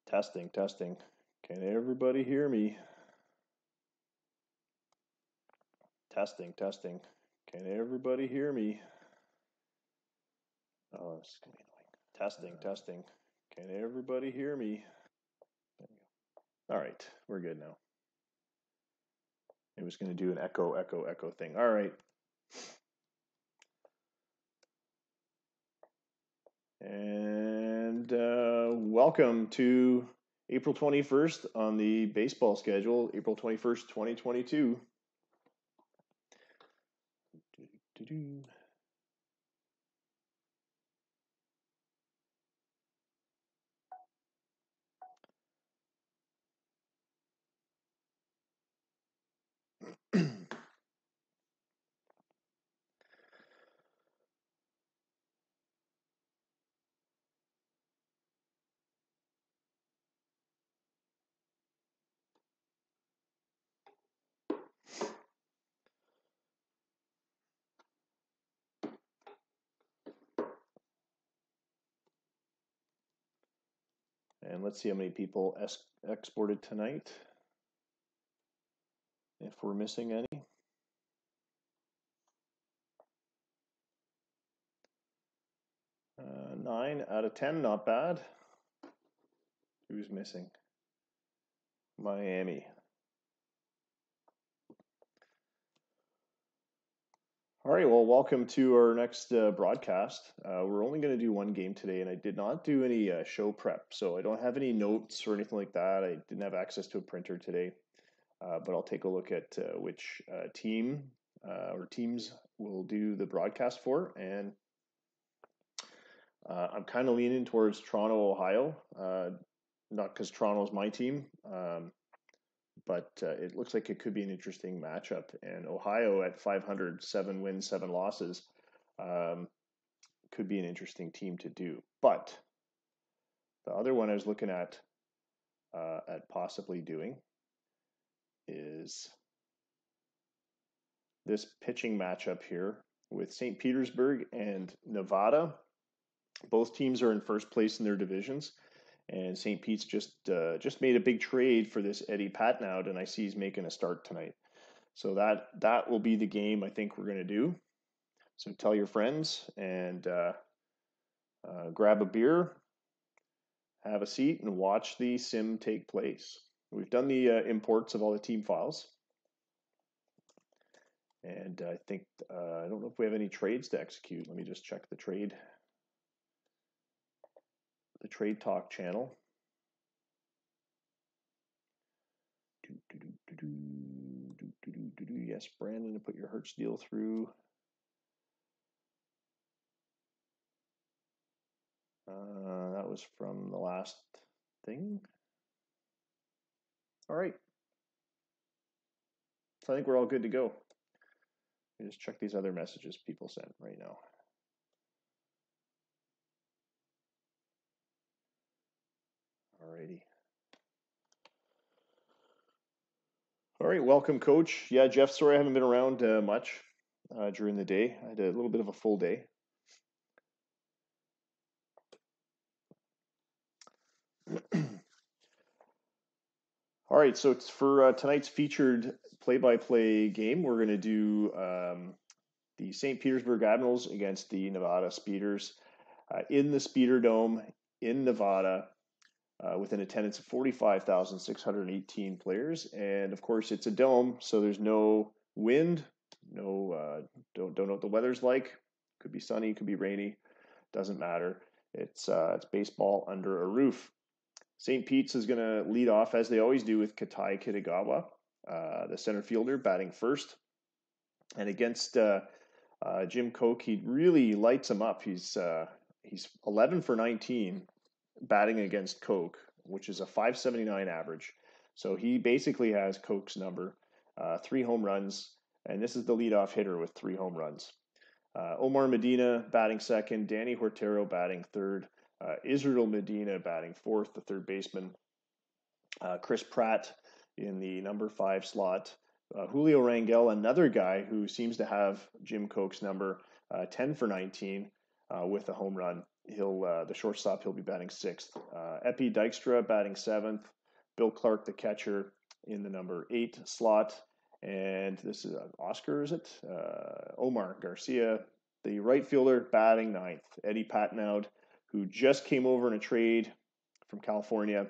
Testing, testing. Can everybody hear me? Testing, testing. Can everybody hear me? Oh, this is gonna be annoying. Testing, testing. Can everybody hear me? There we go. All right, we're good now. It was gonna do an echo, echo, echo thing. All right. And welcome to April 21st on the baseball schedule, April 21st, 2022. Do-do-do-do. And let's see how many people exported tonight, if we're missing any. 9 out of 10, not bad. Who's missing? Miami. All right, well, welcome to our next broadcast. We're only going to do one game today, and I did not do any show prep, so I don't have any notes or anything like that. I didn't have access to a printer today, but I'll take a look at which team or teams we'll do the broadcast for, and I'm kind of leaning towards Toronto, Ohio, not because Toronto's my team, but it looks like it could be an interesting matchup. And Ohio at 500, 7 wins, 7 losses, could be an interesting team to do. But the other one I was looking at possibly doing is this pitching matchup here with St. Petersburg and Nevada. Both teams are in first place in their divisions. And St. Pete's just made a big trade for this Eddie Patnaud, and I see he's making a start tonight. So that will be the game I think we're going to do. So tell your friends and grab a beer, have a seat, and watch the sim take place. We've done the imports of all the team files. And I think, I don't know if we have any trades to execute. Let me just check the trade talk channel. Yes, Brandon, put your Hertz deal through. That was from the last thing. All right. So I think we're all good to go. Let me just check these other messages people sent right now. Alrighty. All right, welcome, Coach. Yeah, Jeff, sorry I haven't been around much during the day. I had a little bit of a full day. All right, so it's for tonight's featured play-by-play game. We're going to do the St. Petersburg Admirals against the Nevada Speeders in the Speeder Dome in Nevada with an attendance of 45,618 players. And of course, it's a dome, so there's no wind, no, don't know what the weather's like. Could be sunny, could be rainy, doesn't matter. It's baseball under a roof. St. Pete's is going to lead off, as they always do, with Katai Kitagawa, the center fielder, batting first. And against Jim Koch, he really lights him up. He's 11 for 19 batting against Koch, which is a 579 average. So he basically has Koch's number, 3 home runs, and this is the leadoff hitter with 3 home runs. Omar Medina batting second, Danny Hortero batting third, Israel Medina batting fourth, the third baseman, Chris Pratt in the number 5 slot, Julio Rangel, another guy who seems to have Jim Koch's number, 10 for 19 with a home run. the shortstop, he'll be batting 6th. Epi Dykstra batting 7th. Bill Clark, the catcher, in the number 8 slot. And this is Oscar, is it? Omar Garcia, the right fielder, batting 9th. Eddie Patnaud, who just came over in a trade from California.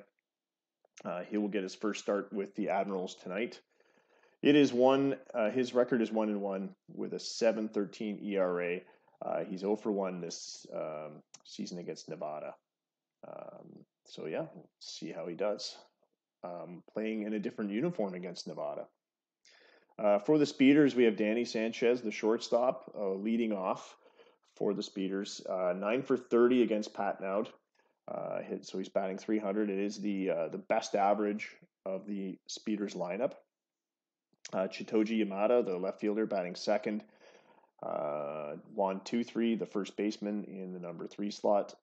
He will get his first start with the Admirals tonight. It is his record is 1-1 with a 7.13 ERA. He's 0 for 1 this season against Nevada. So yeah, let's see how he does. Playing in a different uniform against Nevada. For the Speeders, we have Danny Sanchez, the shortstop, leading off for the Speeders. 9 for 30 against Patnaud. So he's batting 300. It is the best average of the Speeders lineup. Chitoji Yamada, the left fielder, batting 2nd. Juan 2-3, the first baseman, in the number 3 slot.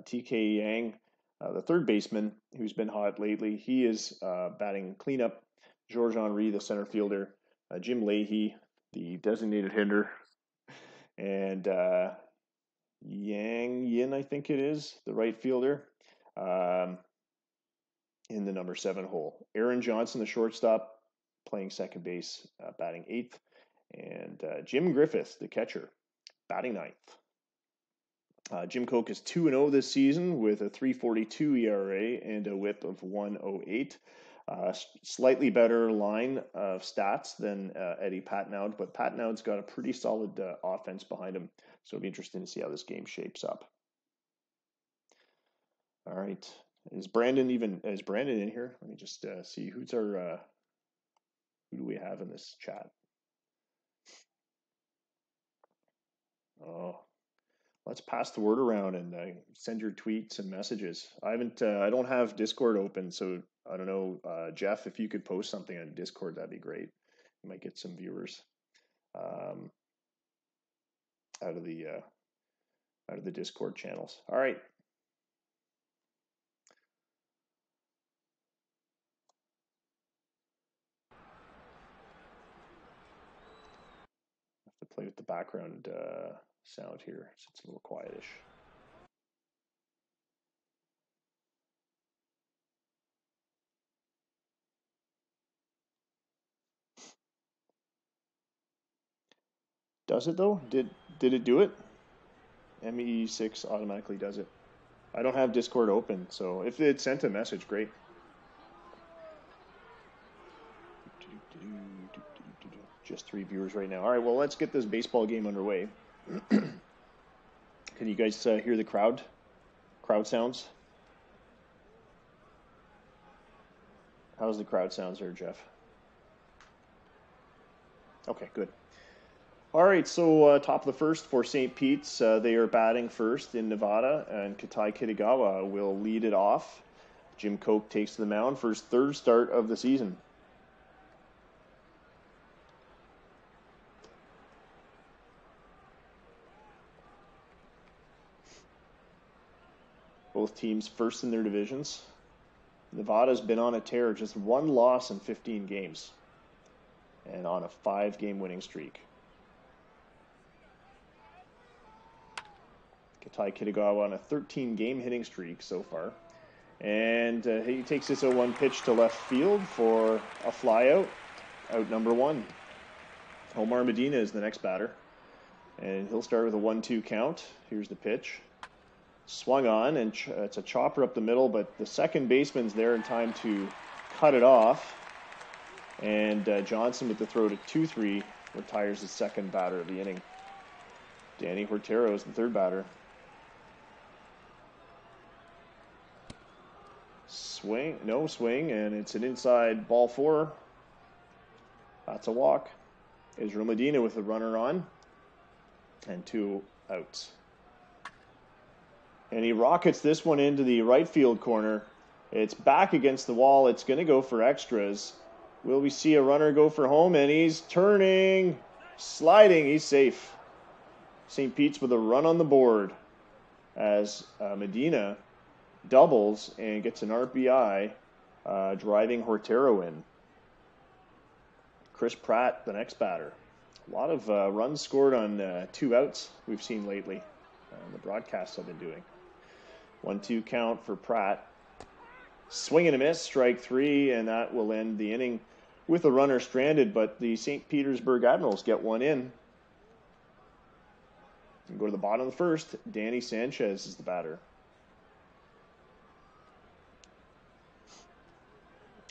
TK Yang, the third baseman, who's been hot lately, he is batting cleanup. George Henry, the center fielder. Jim Leahy, the designated hitter. And Yang Yin, I think it is, the right fielder, in the number 7 hole. Aaron Johnson, the shortstop, playing second base, batting 8th. And Jim Griffith, the catcher, batting 9th. Jim Koch is 2-0 this season with a 3.42 ERA and a whip of 1.08. Slightly better line of stats than Eddie Patnaud, but Patnaud's got a pretty solid offense behind him, so it'll be interesting to see how this game shapes up. All right, is Brandon in here? Let me just see who do we have in this chat? Oh, let's pass the word around and send your tweets and messages. I don't have Discord open, so I don't know, Jeff, if you could post something on Discord, that'd be great. You might get some viewers out of the Discord channels. All right. I have to play with the background sound here, so it's a little quietish. Does it though? Did it do it? ME6 automatically does it. I don't have Discord open, so if it sent a message, great. Just 3 viewers right now. All right, well, let's get this baseball game underway. Can you guys hear the crowd sounds? How's the crowd sounds there, Jeff? Okay, good. All right, so top of the first for St. Pete's, they are batting first in Nevada, and Katai Kitagawa will lead it off. Jim Koch takes to the mound for his 3rd start of the season. Both teams first in their divisions. Nevada's been on a tear, just 1 loss in 15 games, and on a 5-game winning streak. Katai Kitagawa on a 13-game hitting streak so far. And he takes this 0-1 pitch to left field for a flyout, out number 1. Omar Medina is the next batter. And he'll start with a 1-2 count. Here's the pitch. Swung on, and it's a chopper up the middle, but the second baseman's there in time to cut it off. And Johnson, with the throw to 2-3, retires the second batter of the inning. Danny Hortero is the third batter. Swing, no swing, and it's an inside ball 4. That's a walk. Israel Medina with a runner on, and 2 outs. And he rockets this one into the right field corner. It's back against the wall. It's going to go for extras. Will we see a runner go for home? And he's turning, sliding. He's safe. St. Pete's with a run on the board as Medina doubles and gets an RBI, driving Hortero in. Chris Pratt, the next batter. A lot of runs scored on 2 outs we've seen lately. the broadcasts have been doing. 1-2 count for Pratt. Swing and a miss, strike 3, and that will end the inning with a runner stranded, but the St. Petersburg Admirals get one in. And go to the bottom of the first. Danny Sanchez is the batter.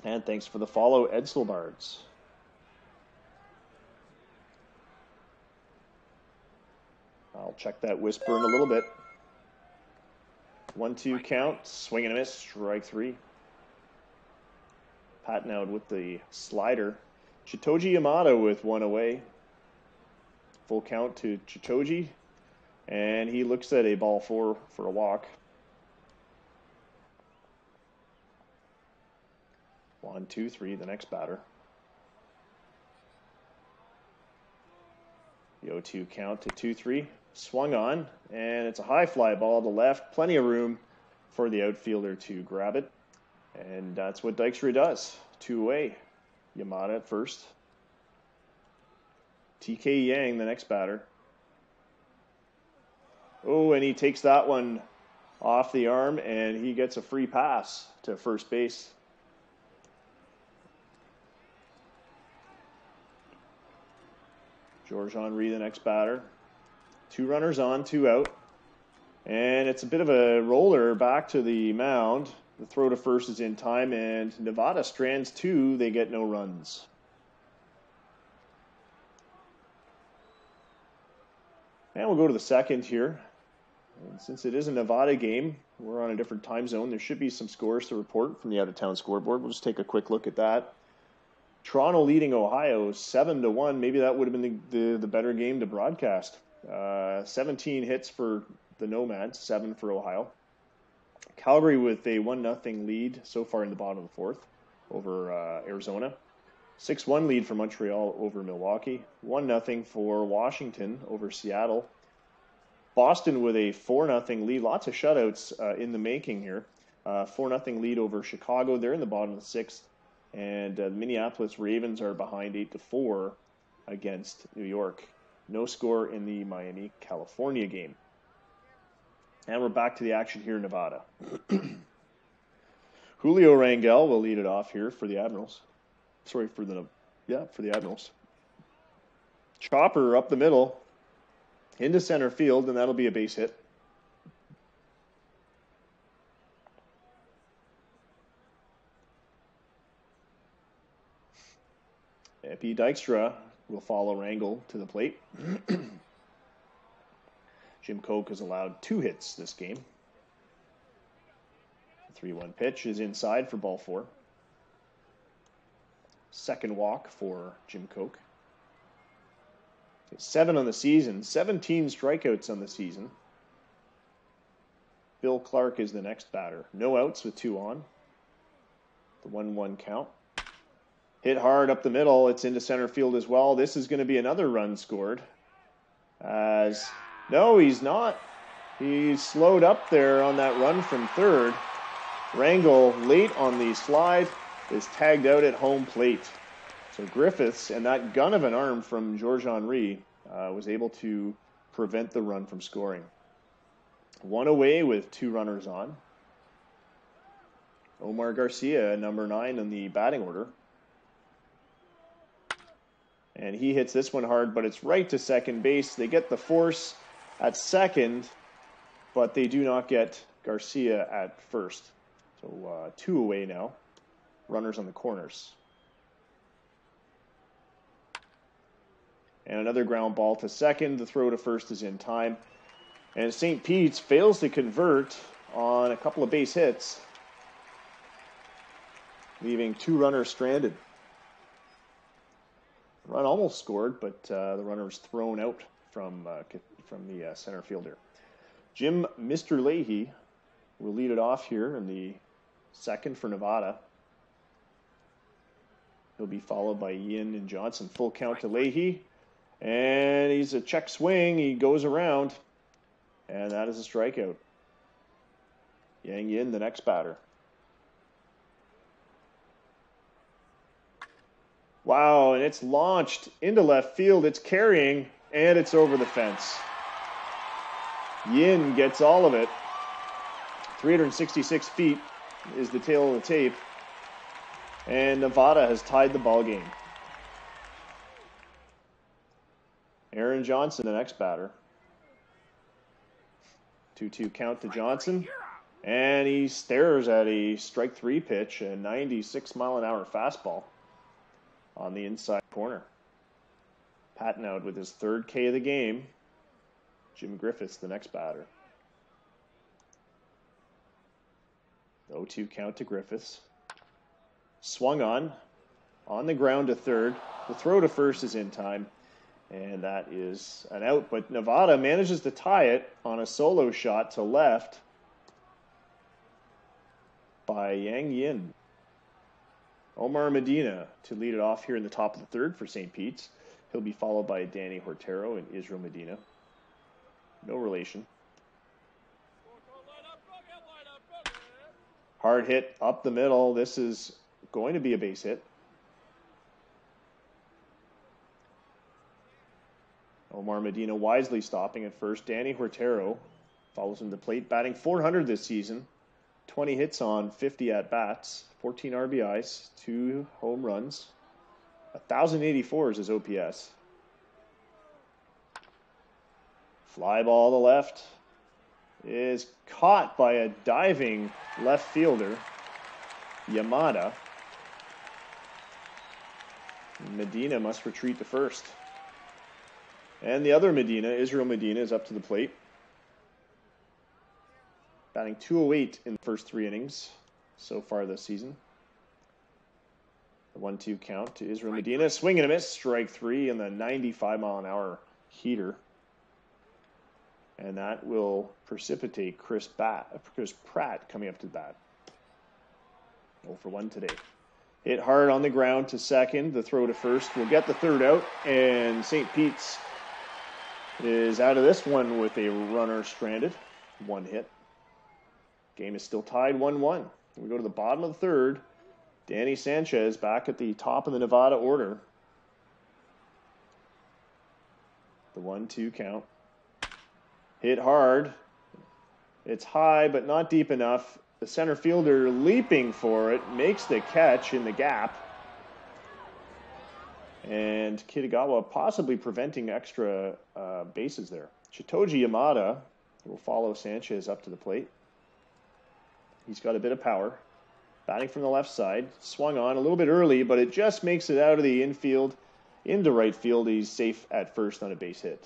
And thanks for the follow, Edselbards. I'll check that whisper in a little bit. 1-2 count, swing and a miss, strike 3. Patting out with the slider. Chitoji Yamada with one away. Full count to Chitoji. And he looks at a ball 4 for a walk. 1-2-3, the next batter. The 0-2 count to 2-3. Swung on, and it's a high fly ball to left. Plenty of room for the outfielder to grab it. And that's what Dykstra does. 2 away. Yamada at first. TK Yang, the next batter. Oh, and he takes that one off the arm, and he gets a free pass to first base. George Henry, the next batter. 2 runners on, 2 out. And it's a bit of a roller back to the mound. The throw to first is in time, and Nevada strands 2. They get no runs. And we'll go to the second here. And since it is a Nevada game, we're on a different time zone. There should be some scores to report from the out-of-town scoreboard. We'll just take a quick look at that. Toronto leading Ohio 7-1. Maybe that would have been the better game to broadcast. 17 hits for the Nomads, 7 for Ohio. Calgary with a 1-0 lead so far in the bottom of the fourth over Arizona. 6-1 lead for Montreal over Milwaukee. 1-0 for Washington over Seattle. Boston with a 4-0 lead. Lots of shutouts in the making here. 4-0 lead over Chicago. They're in the bottom of the sixth. And the Minneapolis Ravens are behind 8-4 against New York. No score in the Miami, California game. And we're back to the action here in Nevada. Julio Rangel will lead it off here for the Admirals. For the Admirals. Chopper up the middle into center field, and that'll be a base hit. Epi Dykstra will follow Rangel to the plate. Jim Koch has allowed 2 hits this game. The 3-1 pitch is inside for ball 4. Second walk for Jim Koch. 7 on the season, 17 strikeouts on the season. Bill Clark is the next batter. No outs with 2 on. The 1-1 count. Hit hard up the middle. It's into center field as well. This is going to be another run scored. No, he's not. He's slowed up there on that run from third. Rangel, late on the slide, is tagged out at home plate. So Griffiths, and that gun of an arm from George Henry, was able to prevent the run from scoring. 1 away with 2 runners on. Omar Garcia, number 9 in the batting order. And he hits this one hard, but it's right to second base. They get the force at second, but they do not get Garcia at first. So 2 away now. Runners on the corners. And another ground ball to second. The throw to first is in time. And St. Pete's fails to convert on a couple of base hits, leaving 2 runners stranded. Run almost scored, but the runner was thrown out from the center fielder. Jim Mr. Leahy will lead it off here in the second for Nevada. He'll be followed by Ian and Johnson. Full count to Leahy. And he's a check swing. He goes around. And that is a strikeout. Yang Yin, the next batter. Wow, and it's launched into left field. It's carrying, and it's over the fence. Yin gets all of it. 366 feet is the tail of the tape. And Nevada has tied the ball game. Aaron Johnson, the next batter. 2-2 count to Johnson. And he stares at a strike three pitch, a 96-mile-an-hour fastball on the inside corner. Patton out with his third K of the game. Jim Griffiths, the next batter. 0-2 count to Griffiths. Swung on the ground to third. The throw to first is in time, and that is an out. But Nevada manages to tie it on a solo shot to left by Yang Yin. Omar Medina to lead it off here in the top of the third for St. Pete's. He'll be followed by Danny Hortero and Israel Medina. No relation. Hard hit up the middle. This is going to be a base hit. Omar Medina wisely stopping at first. Danny Hortero follows him to plate, batting .400 this season. 20 hits on 50 at-bats, 14 RBIs, 2 home runs. 1,084 is his OPS. Fly ball to left is caught by a diving left fielder, Yamada. Medina must retreat to first. And the other Medina, Israel Medina, is up to the plate. Batting .208 in the first 3 innings so far this season. The 1-2 count to Israel Medina. Swing and a miss, strike 3 in the 95-mile-an-hour heater. And that will precipitate Chris Pratt coming up to bat. 0-for-1 today. Hit hard on the ground to second. The throw to first will get the third out. And St. Pete's is out of this one with a runner stranded. 1 hit. Game is still tied 1-1. We go to the bottom of the third. Danny Sanchez back at the top of the Nevada order. The 1-2 count. Hit hard. It's high, but not deep enough. The center fielder leaping for it, makes the catch in the gap. And Kitagawa possibly preventing extra bases there. Shitoji Yamada will follow Sanchez up to the plate. He's got a bit of power. Batting from the left side. Swung on a little bit early, but it just makes it out of the infield into right field. He's safe at first on a base hit.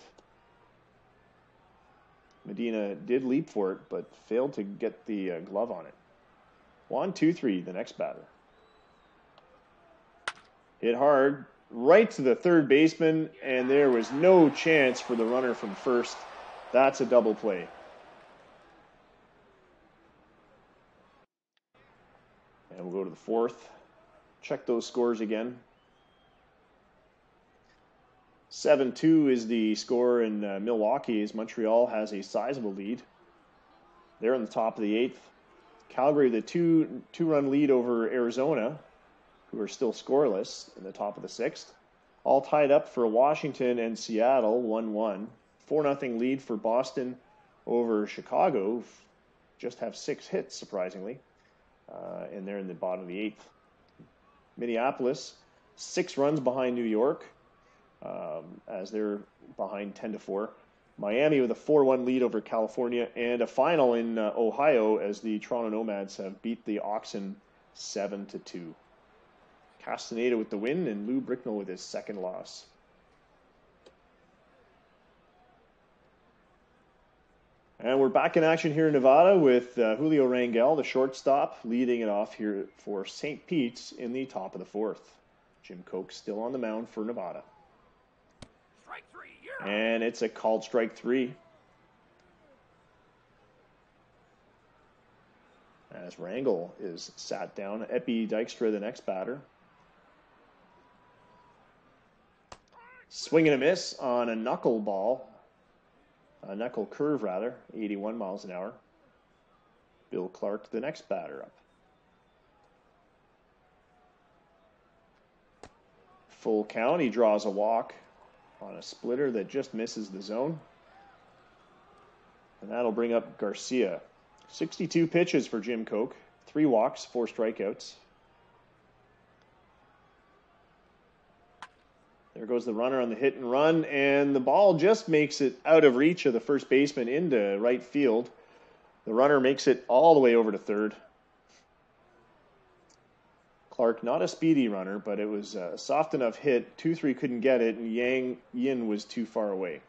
Medina did leap for it, but failed to get the glove on it. 1-2-3, the next batter. Hit hard, right to the third baseman, and there was no chance for the runner from first. That's a double play. And we'll go to the fourth. Check those scores again. 7-2 is the score in Milwaukee as Montreal has a sizable lead. They're on the top of the 8th. Calgary, the two-run lead over Arizona, who are still scoreless in the top of the 6th. All tied up for Washington and Seattle, 1-1. 4-0 lead for Boston over Chicago. Just have 6 hits, surprisingly. And they're in the bottom of the 8th. Minneapolis, 6 runs behind New York, as they're behind 10-4. Miami with a 4-1 lead over California, and a final in Ohio as the Toronto Nomads have beat the Oxen 7-2. Castaneda with the win, and Lou Bricknell with his second loss. And we're back in action here in Nevada with Julio Rangel, the shortstop, leading it off here for St. Pete's in the top of the 4th. Jim Koch still on the mound for Nevada. Strike 3, and it's a called strike 3. As Rangel is sat down. Epi Dykstra, the next batter. Swing and a miss on a knuckle ball. A knuckle curve, rather. 81 miles an hour. Bill Clark, the next batter up. Full count. He draws a walk on a splitter that just misses the zone. And that'll bring up Garcia. 62 pitches for Jim Koch. 3 walks, 4 strikeouts. There goes the runner on the hit and run, and the ball just makes it out of reach of the first baseman into right field. The runner makes it all the way over to third. Clark, not a speedy runner, but it was a soft enough hit. 2-3 couldn't get it, and Yang Yin was too far away.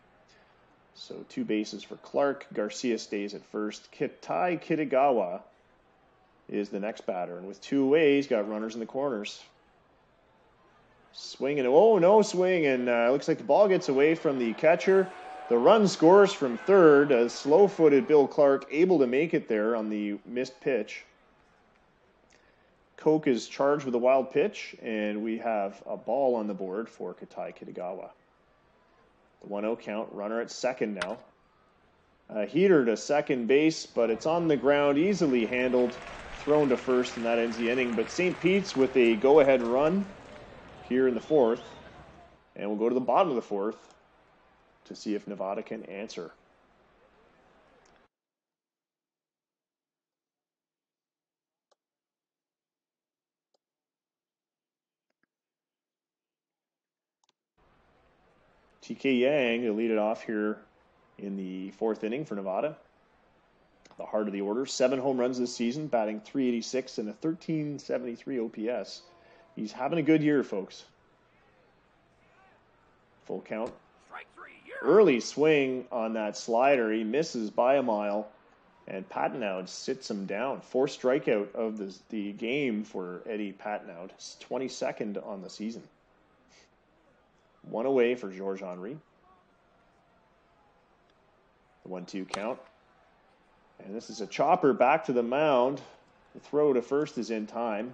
So 2 bases for Clark. Garcia stays at first. Kitai Kitagawa is the next batter. And with 2 away, he's got runners in the corners. Swing and oh, no swing. And looks like the ball gets away from the catcher. The run scores from third. A slow-footed Bill Clark able to make it there on the missed pitch. Koch is charged with a wild pitch, and we have a ball on the board for Kitai Kitagawa. The 1-0 count, runner at second now. A heater to second base, but it's on the ground, easily handled, thrown to first, and that ends the inning. But St. Pete's with a go-ahead run here in the 4th, and we'll go to the bottom of the 4th to see if Nevada can answer. TK Yang to lead it off here in the 4th inning for Nevada. The heart of the order, 7 home runs this season, batting .386 and a 1373 OPS. He's having a good year, folks. Full count. Strike 3. Early swing on that slider. He misses by a mile, and Patenaude sits him down. 4th strikeout of the game for Eddie Patenaude. 22nd on the season. 1 away for Georges Henry. The 1-2 count. And this is a chopper back to the mound. The throw to first is in time.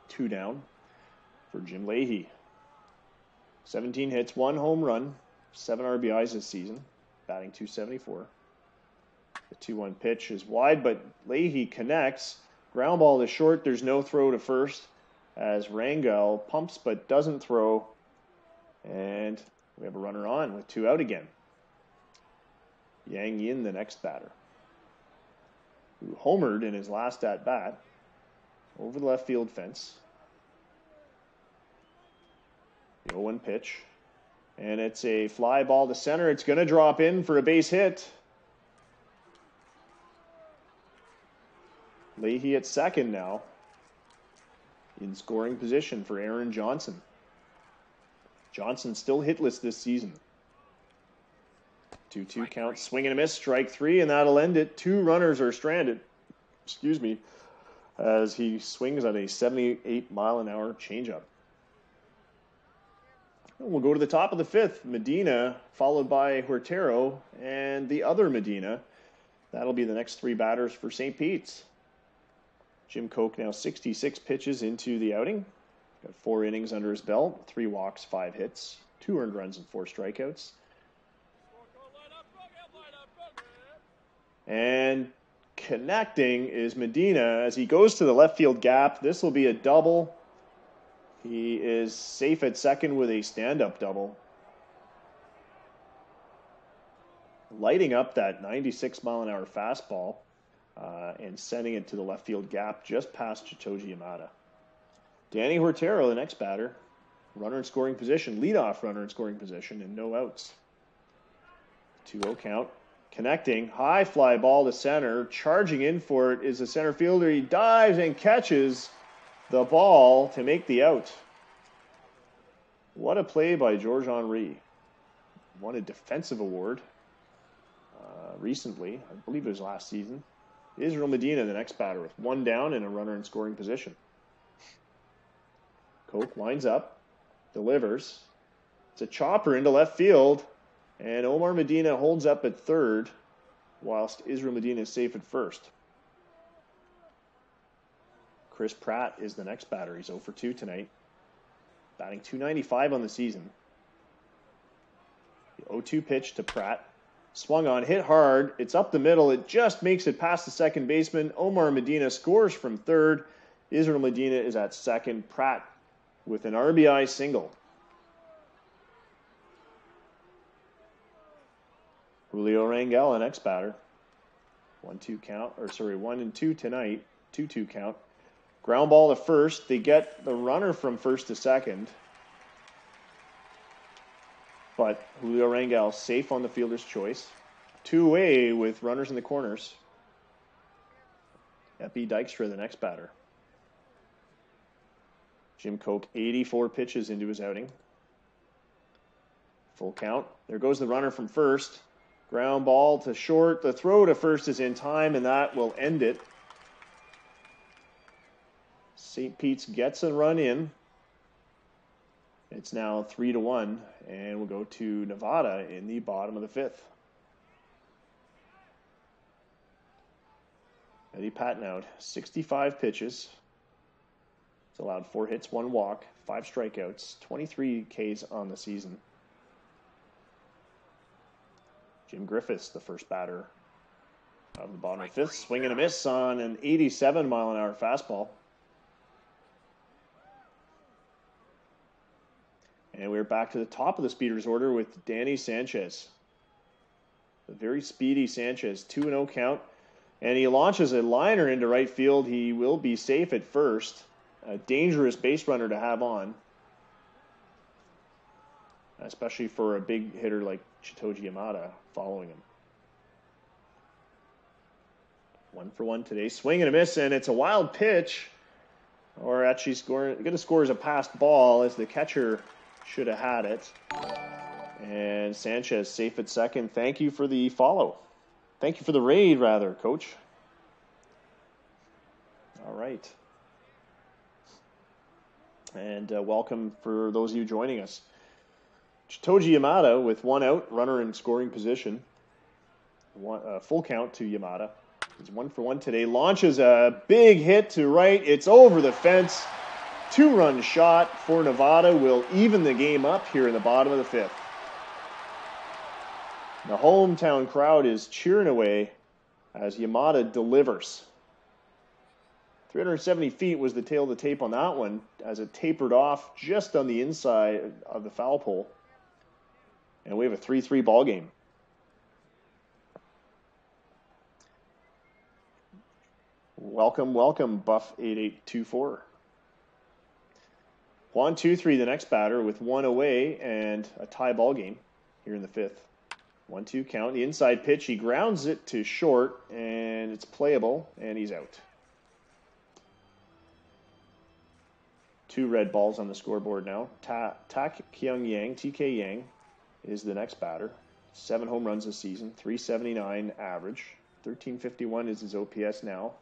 2 down for Jim Leahy. 17 hits, 1 home run, 7 RBIs this season, batting .274. The 2-1 pitch is wide, but Leahy connects. Ground ball to short. There's no throw to first as Rangel pumps but doesn't throw. And we have a runner on with 2 out again. Yang Yin, the next batter, who homered in his last at-bat over the left field fence. The 0-1 pitch. And it's a fly ball to center. It's going to drop in for a base hit. Leahy at second now. In scoring position for Aaron Johnson. Johnson still hitless this season. 2-2 count, swing and a miss, strike 3, and that'll end it. 2 runners are stranded. As he swings at a 78-mile-an-hour changeup. We'll go to the top of the 5th. Medina, followed by Huertero, and the other Medina. That'll be the next 3 batters for St. Pete's. Jim Koch now 66 pitches into the outing. Got 4 innings under his belt, 3 walks, 5 hits, 2 earned runs, and 4 strikeouts. And connecting is Medina as he goes to the left field gap. This will be a double. He is safe at second with a stand-up double. Lighting up that 96-mile-an-hour fastball and sending it to the left field gap just past Chitoji Yamada. Danny Huertero, the next batter. Runner in scoring position, leadoff runner in scoring position, and no outs. 2-0 count. Connecting, high fly ball to center. Charging in for it is the center fielder. He dives and catches the ball to make the out. What a play by Georges Henry. Won a defensive award recently. I believe it was last season. Israel Medina, the next batter, with 1 down and a runner in scoring position. Koch lines up, delivers. It's a chopper into left field. And Omar Medina holds up at third, whilst Israel Medina is safe at first. Chris Pratt is the next batter. He's 0 for 2 tonight. Batting .295 on the season. The 0-2 pitch to Pratt. Swung on, hit hard. It's up the middle. It just makes it past the second baseman. Omar Medina scores from third. Israel Medina is at second. Pratt with an RBI single. Julio Rangel, the next batter. 1-2 count, 1-2 tonight. 2-2 count. Ground ball to first. They get the runner from first to second. But Julio Rangel safe on the fielder's choice. 2 away with runners in the corners. Epi Dykstra, the next batter. Jim Koch, 84 pitches into his outing. Full count. There goes the runner from first. Ground ball to short. The throw to first is in time, and that will end it. St. Pete's gets a run in. It's now 3-1, and we'll go to Nevada in the bottom of the fifth. Eddie Patnaud, 65 pitches. He's allowed 4 hits, 1 walk, 5 strikeouts, 23 Ks on the season. Jim Griffiths, the first batter of the bottom of the fifth, swing and a miss on an 87-mile-an-hour fastball. And we're back to the top of the speeders order with Danny Sanchez. The very speedy Sanchez, 2-0 count. And he launches a liner into right field. He will be safe at first. A dangerous base runner to have on, especially for a big hitter like Chitoji Yamada following him. 1-for-1 today. Swing and a miss, and it's a wild pitch. Or actually going to score as a passed ball as the catcher should have had it. And Sanchez safe at second. Thank you for the follow. Thank you for the raid, rather, Coach. All right. And welcome for those of you joining us. Chitoji Yamada with 1 out, runner in scoring position. Full count to Yamada. He's 1-for-1 today. Launches a big hit to right. It's over the fence. 2-run shot for Nevada will even the game up here in the bottom of the fifth. The hometown crowd is cheering away as Yamada delivers. 370 feet was the tail of the tape on that one as it tapered off just on the inside of the foul pole. And we have a 3-3 ball game. Welcome, welcome, Buff8824. Juan 2-3, the next batter with 1 away and a tie ball game here in the fifth. 1-2 count. The inside pitch, he grounds it to short, and it's playable, and he's out. 2 red balls on the scoreboard now. Tak-Kyung Yang, TK Yang, is the next batter. 7 home runs this season, 379 average. 1351 is his OPS now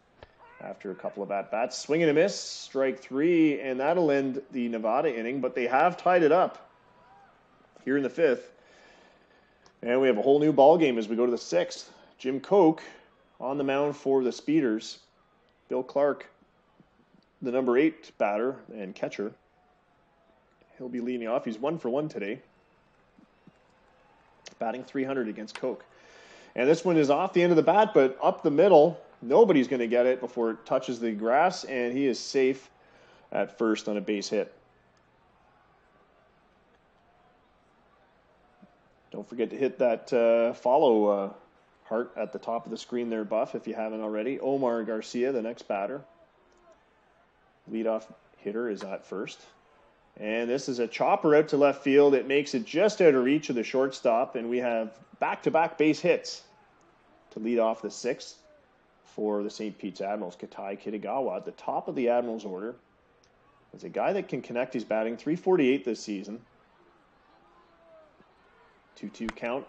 after a couple of at-bats. Swing and a miss, strike 3, and that'll end the Nevada inning, but they have tied it up here in the fifth. And we have a whole new ball game as we go to the sixth. Jim Koch on the mound for the Speeders. Bill Clark, the number 8 batter and catcher. He'll be leading off. He's 1-for-1 today. Batting .300 against Koch. And this one is off the end of the bat, but up the middle. Nobody's going to get it before it touches the grass, and he is safe at first on a base hit. Don't forget to hit that follow heart at the top of the screen there, Buff, if you haven't already. Omar Garcia, the next batter. Leadoff hitter is at first. And this is a chopper out to left field. It makes it just out of reach of the shortstop, and we have back-to-back base hits to lead off the sixth for the St. Pete's Admirals. Katai Kitagawa at the top of the Admirals order is a guy that can connect. His batting .348 this season. 2-2 count.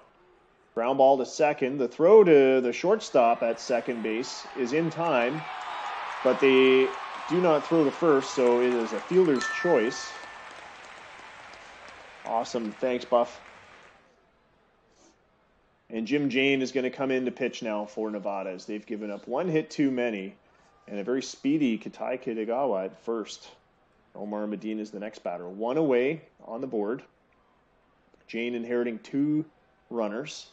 Ground ball to second. The throw to the shortstop at second base is in time, but they do not throw to first, so it is a fielder's choice. Awesome. Thanks, Buff. And Jim Jane is going to come in to pitch now for Nevada as they've given up 1 hit too many and a very speedy Katai Kitagawa at first. Omar Medina is the next batter. 1 away on the board. Jane inheriting 2 runners.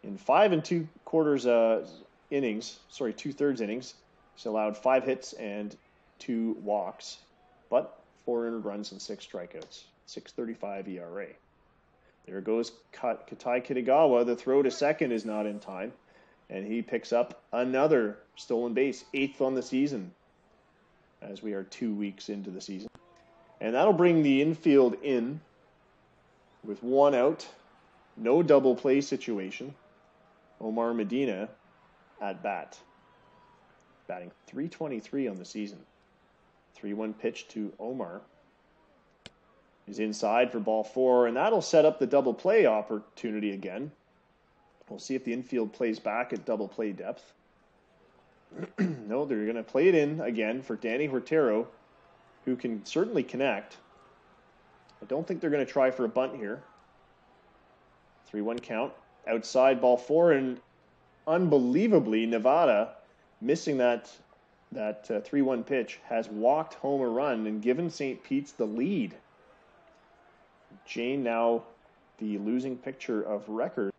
In 5 2/3 innings, he's allowed 5 hits and 2 walks, but 4 earned runs and 6 strikeouts. 6.35 ERA. There goes Katai Kitagawa. The throw to second is not in time. And he picks up another stolen base, 8th on the season, as we are 2 weeks into the season. And that'll bring the infield in with 1 out. No double play situation. Omar Medina at bat. Batting .323 on the season. 3-1 pitch to Omar. He's inside for ball 4, and that'll set up the double play opportunity again. We'll see if the infield plays back at double play depth. No, they're going to play it in again for Danny Hortero, who can certainly connect. I don't think they're going to try for a bunt here. 3-1 count. Outside ball 4, and unbelievably, Nevada, missing that 3-1 pitch, has walked home a run and given St. Pete's the lead. Jane now the losing picture of record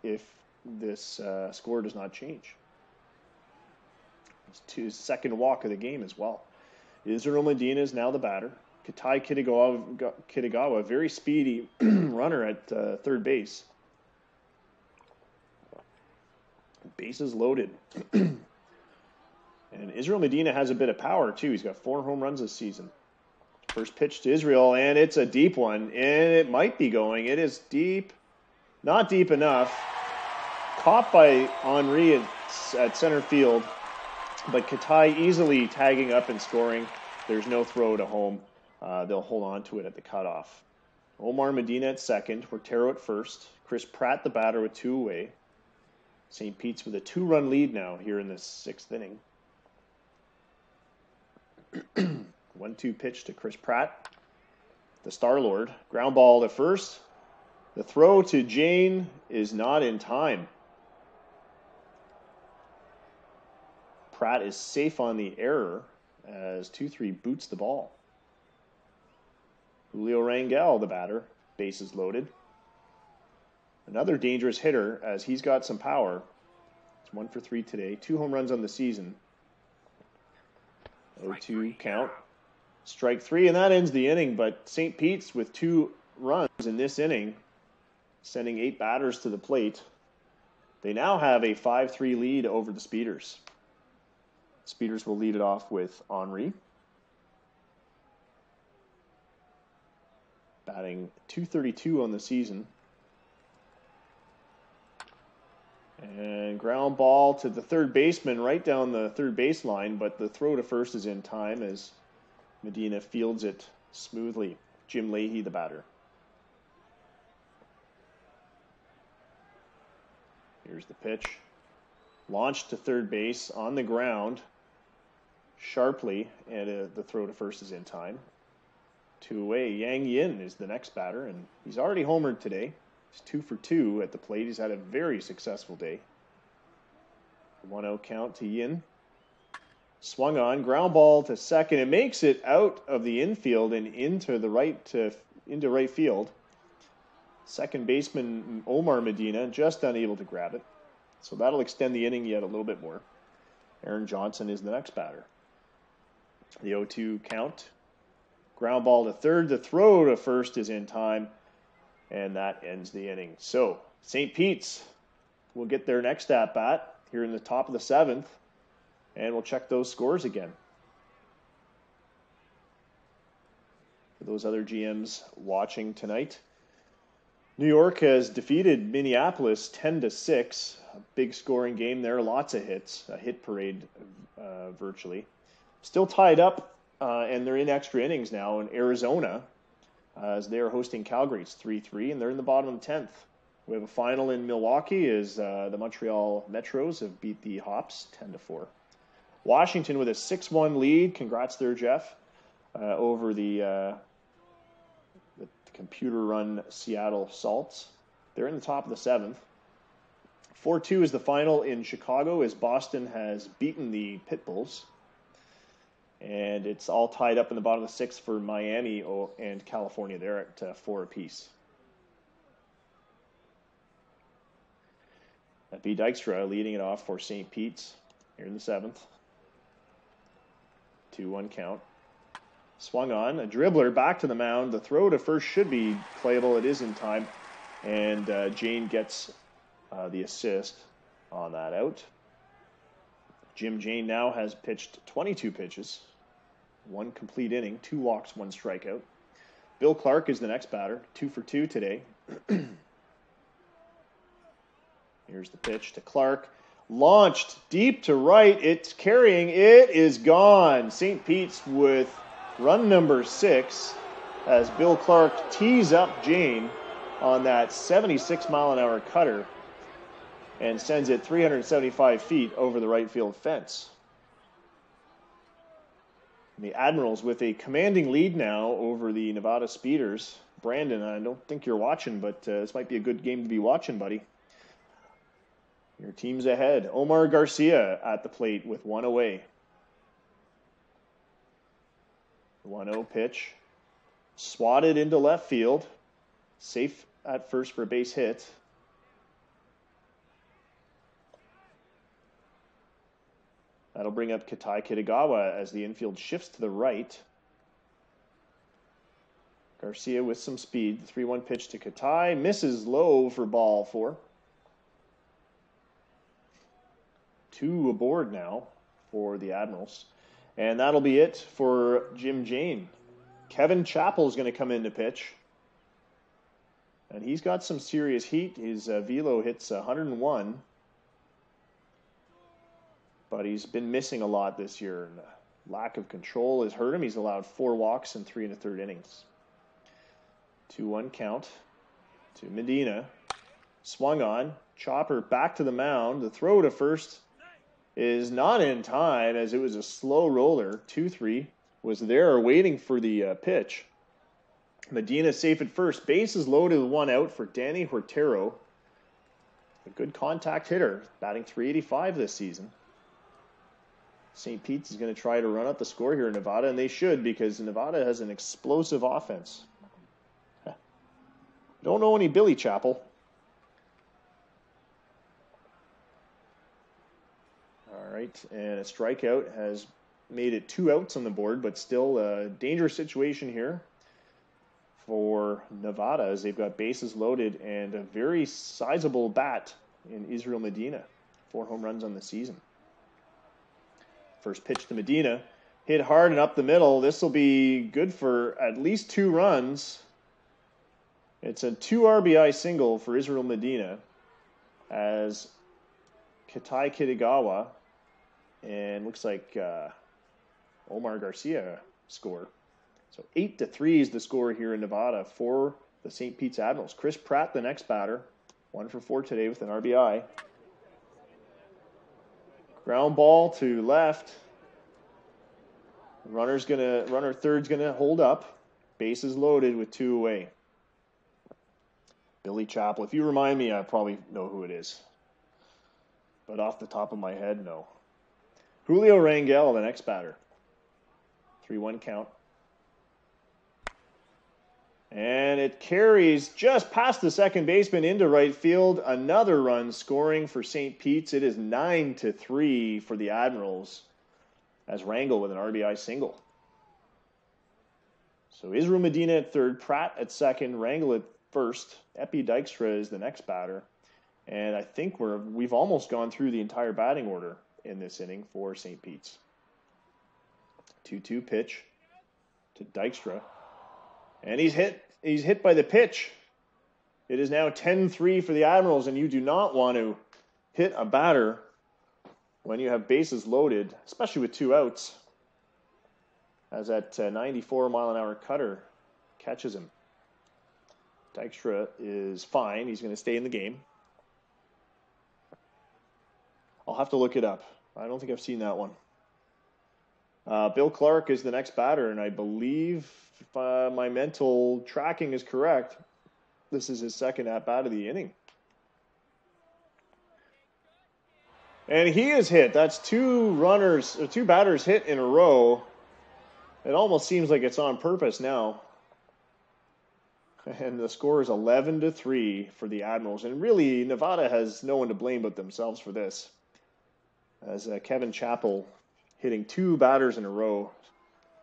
if this score does not change. It's his second walk of the game as well. Israel Medina is now the batter. Katai Kitagawa, very speedy runner at third base. Bases loaded. And Israel Medina has a bit of power too. He's got 4 home runs this season. First pitch to Israel, and it's a deep one, and it might be going. It is deep, not deep enough. Caught by Henry at center field, but Katai easily tagging up and scoring. There's no throw to home. They'll hold on to it at the cutoff. Omar Medina at second, Hortero at first. Chris Pratt, the batter, with 2 away. St. Pete's with a 2-run lead now here in the 6th inning. 1-2 pitch to Chris Pratt, the Star-Lord. Ground ball to first. The throw to Jane is not in time. Pratt is safe on the error as 2-3 boots the ball. Julio Rangel, the batter, bases loaded. Another dangerous hitter as he's got some power. It's 1 for 3 today. 2 home runs on the season. 0-2 count. Strike 3, and that ends the inning. But St. Pete's with 2 runs in this inning, sending 8 batters to the plate. They now have a 5-3 lead over the Speeders. Speeders will lead it off with Henry. Batting .232 on the season. And ground ball to the third baseman right down the third baseline, but the throw to first is in time as Medina fields it smoothly. Jim Leahy, the batter. Here's the pitch. Launched to third base on the ground sharply, and the throw to first is in time. 2 away. Yang Yin is the next batter, and he's already homered today. He's 2 for 2 at the plate. He's had a very successful day. 1-0 count to Yin. Swung on, ground ball to second. It makes it out of the infield and into right field. Second baseman Omar Medina just unable to grab it. So that'll extend the inning yet a little bit more. Aaron Johnson is the next batter. The 0-2 count. Ground ball to third. The throw to first is in time. And that ends the inning. So St. Pete's will get their next at-bat here in the top of the 7th. And we'll check those scores again. For those other GMs watching tonight, New York has defeated Minneapolis 10-6. A big scoring game there, lots of hits, a hit parade virtually. Still tied up, and they're in extra innings now in Arizona as they are hosting Calgary. It's 3-3, and they're in the bottom of the 10th. We have a final in Milwaukee as the Montreal Metros have beat the Hops 10-4. Washington with a 6-1 lead. Congrats there, Jeff, over the computer-run Seattle Salts. They're in the top of the 7th. 4-2 is the final in Chicago as Boston has beaten the Pitbulls. And it's all tied up in the bottom of the 6th for Miami and California. They're at 4 apiece. B. Dykstra leading it off for St. Pete's here in the 7th. 2-1 count. Swung on, a dribbler back to the mound. The throw to first should be playable. It is in time. And Jane gets the assist on that out. Jim Jane now has pitched 22 pitches, 1 complete inning, 2 walks, 1 strikeout. Bill Clark is the next batter, 2 for 2 today. Here's the pitch to Clark. Launched deep to right. It's carrying. It is gone. St. Pete's with run number 6 as Bill Clark tees up Jane on that 76-mile-an-hour cutter and sends it 375 feet over the right field fence. And the Admirals with a commanding lead now over the Nevada Speeders. Brandon, I don't think you're watching, but this might be a good game to be watching, buddy. Your team's ahead. Omar Garcia at the plate with 1 away. 1-0 pitch. Swatted into left field. Safe at first for a base hit. That'll bring up Ketai Kitagawa as the infield shifts to the right. Garcia with some speed. 3-1 pitch to Ketai. Misses low for ball 4. 2 aboard now for the Admirals. And that'll be it for Jim Jane. Kevin Chappell is going to come in to pitch. And he's got some serious heat. His velo hits 101. But he's been missing a lot this year. And lack of control has hurt him. He's allowed 4 walks in 3 1/3 innings. 2-1 count to Medina. Swung on. Chopper back to the mound. The throw to first is not in time as it was a slow roller. 2-3 was there waiting for the pitch. Medina safe at first. Bases loaded with 1 out for Danny Hortero. A good contact hitter, batting .385 this season. St. Pete's is going to try to run up the score here in Nevada, and they should because Nevada has an explosive offense. Don't know any Billy Chappell. All right, and a strikeout has made it 2 outs on the board, but still a dangerous situation here for Nevada as they've got bases loaded and a very sizable bat in Israel Medina. 4 home runs on the season. First pitch to Medina, hit hard and up the middle. This will be good for at least 2 runs. It's a 2 RBI single for Israel Medina as Ketai Kitagawa and looks like Omar Garcia score. So 8-3 is the score here in Nevada for the St. Pete's Admirals. Chris Pratt, the next batter, 1 for 4 today with an RBI. Ground ball to left. Runner third's gonna hold up. Bases loaded with 2 away. Billy Chappell. If you remind me, I probably know who it is. But off the top of my head, no. Julio Rangel, the next batter. 3-1 count. And it carries just past the second baseman into right field. Another run scoring for St. Pete's. It is 9-3 for the Admirals as Rangel with an RBI single. So Israel Medina at third, Pratt at second, Rangel at first. Epi Dykstra is the next batter. And I think we've almost gone through the entire batting order in this inning for St. Pete's. 2-2 pitch to Dykstra. And he's hit by the pitch. It is now 10-3 for the Admirals, and you do not want to hit a batter when you have bases loaded, especially with 2 outs, as that 94-mile-an-hour cutter catches him. Dykstra is fine. He's going to stay in the game. I'll have to look it up. I don't think I've seen that one. Bill Clark is the next batter, and I believe, if my mental tracking is correct, this is his second at-bat of the inning. And he is hit. That's 2 batters hit in a row. It almost seems like it's on purpose now. And the score is 11-3 for the Admirals. And really, Nevada has no one to blame but themselves for this. As Kevin Chappell hitting 2 batters in a row,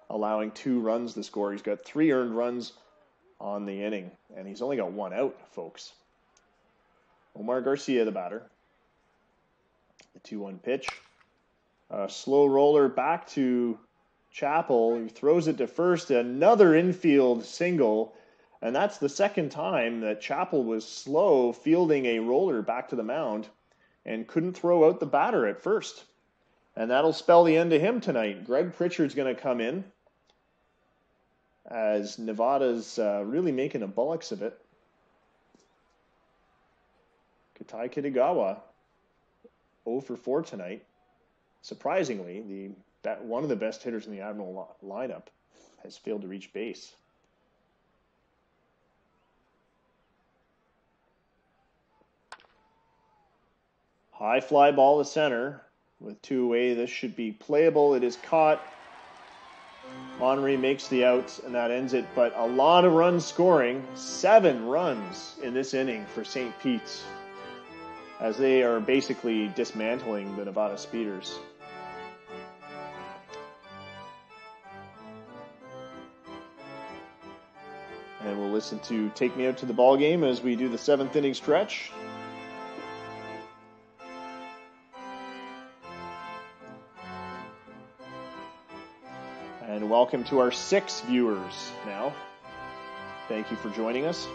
allowing 2 runs to score. He's got 3 earned runs on the inning, and he's only got 1 out, folks. Omar Garcia, the batter. The 2-1 pitch. A slow roller back to Chappell. He throws it to first. Another infield single. And that's the second time that Chappell was slow fielding a roller back to the mound and couldn't throw out the batter at first. And that'll spell the end of him tonight. Greg Pritchard's going to come in as Nevada's really making a bullocks of it. Ketai Kitagawa, 0 for 4 tonight. Surprisingly, one of the best hitters in the Admiral lineup has failed to reach base. High fly ball to center with 2 away. This should be playable. It is caught. Monnery makes the out, and that ends it. But a lot of runs scoring. 7 runs in this inning for St. Pete's, as they are basically dismantling the Nevada Speeders. And we'll listen to Take Me Out to the Ball Game as we do the 7th inning stretch. And welcome to our 6 viewers now. Thank you for joining us.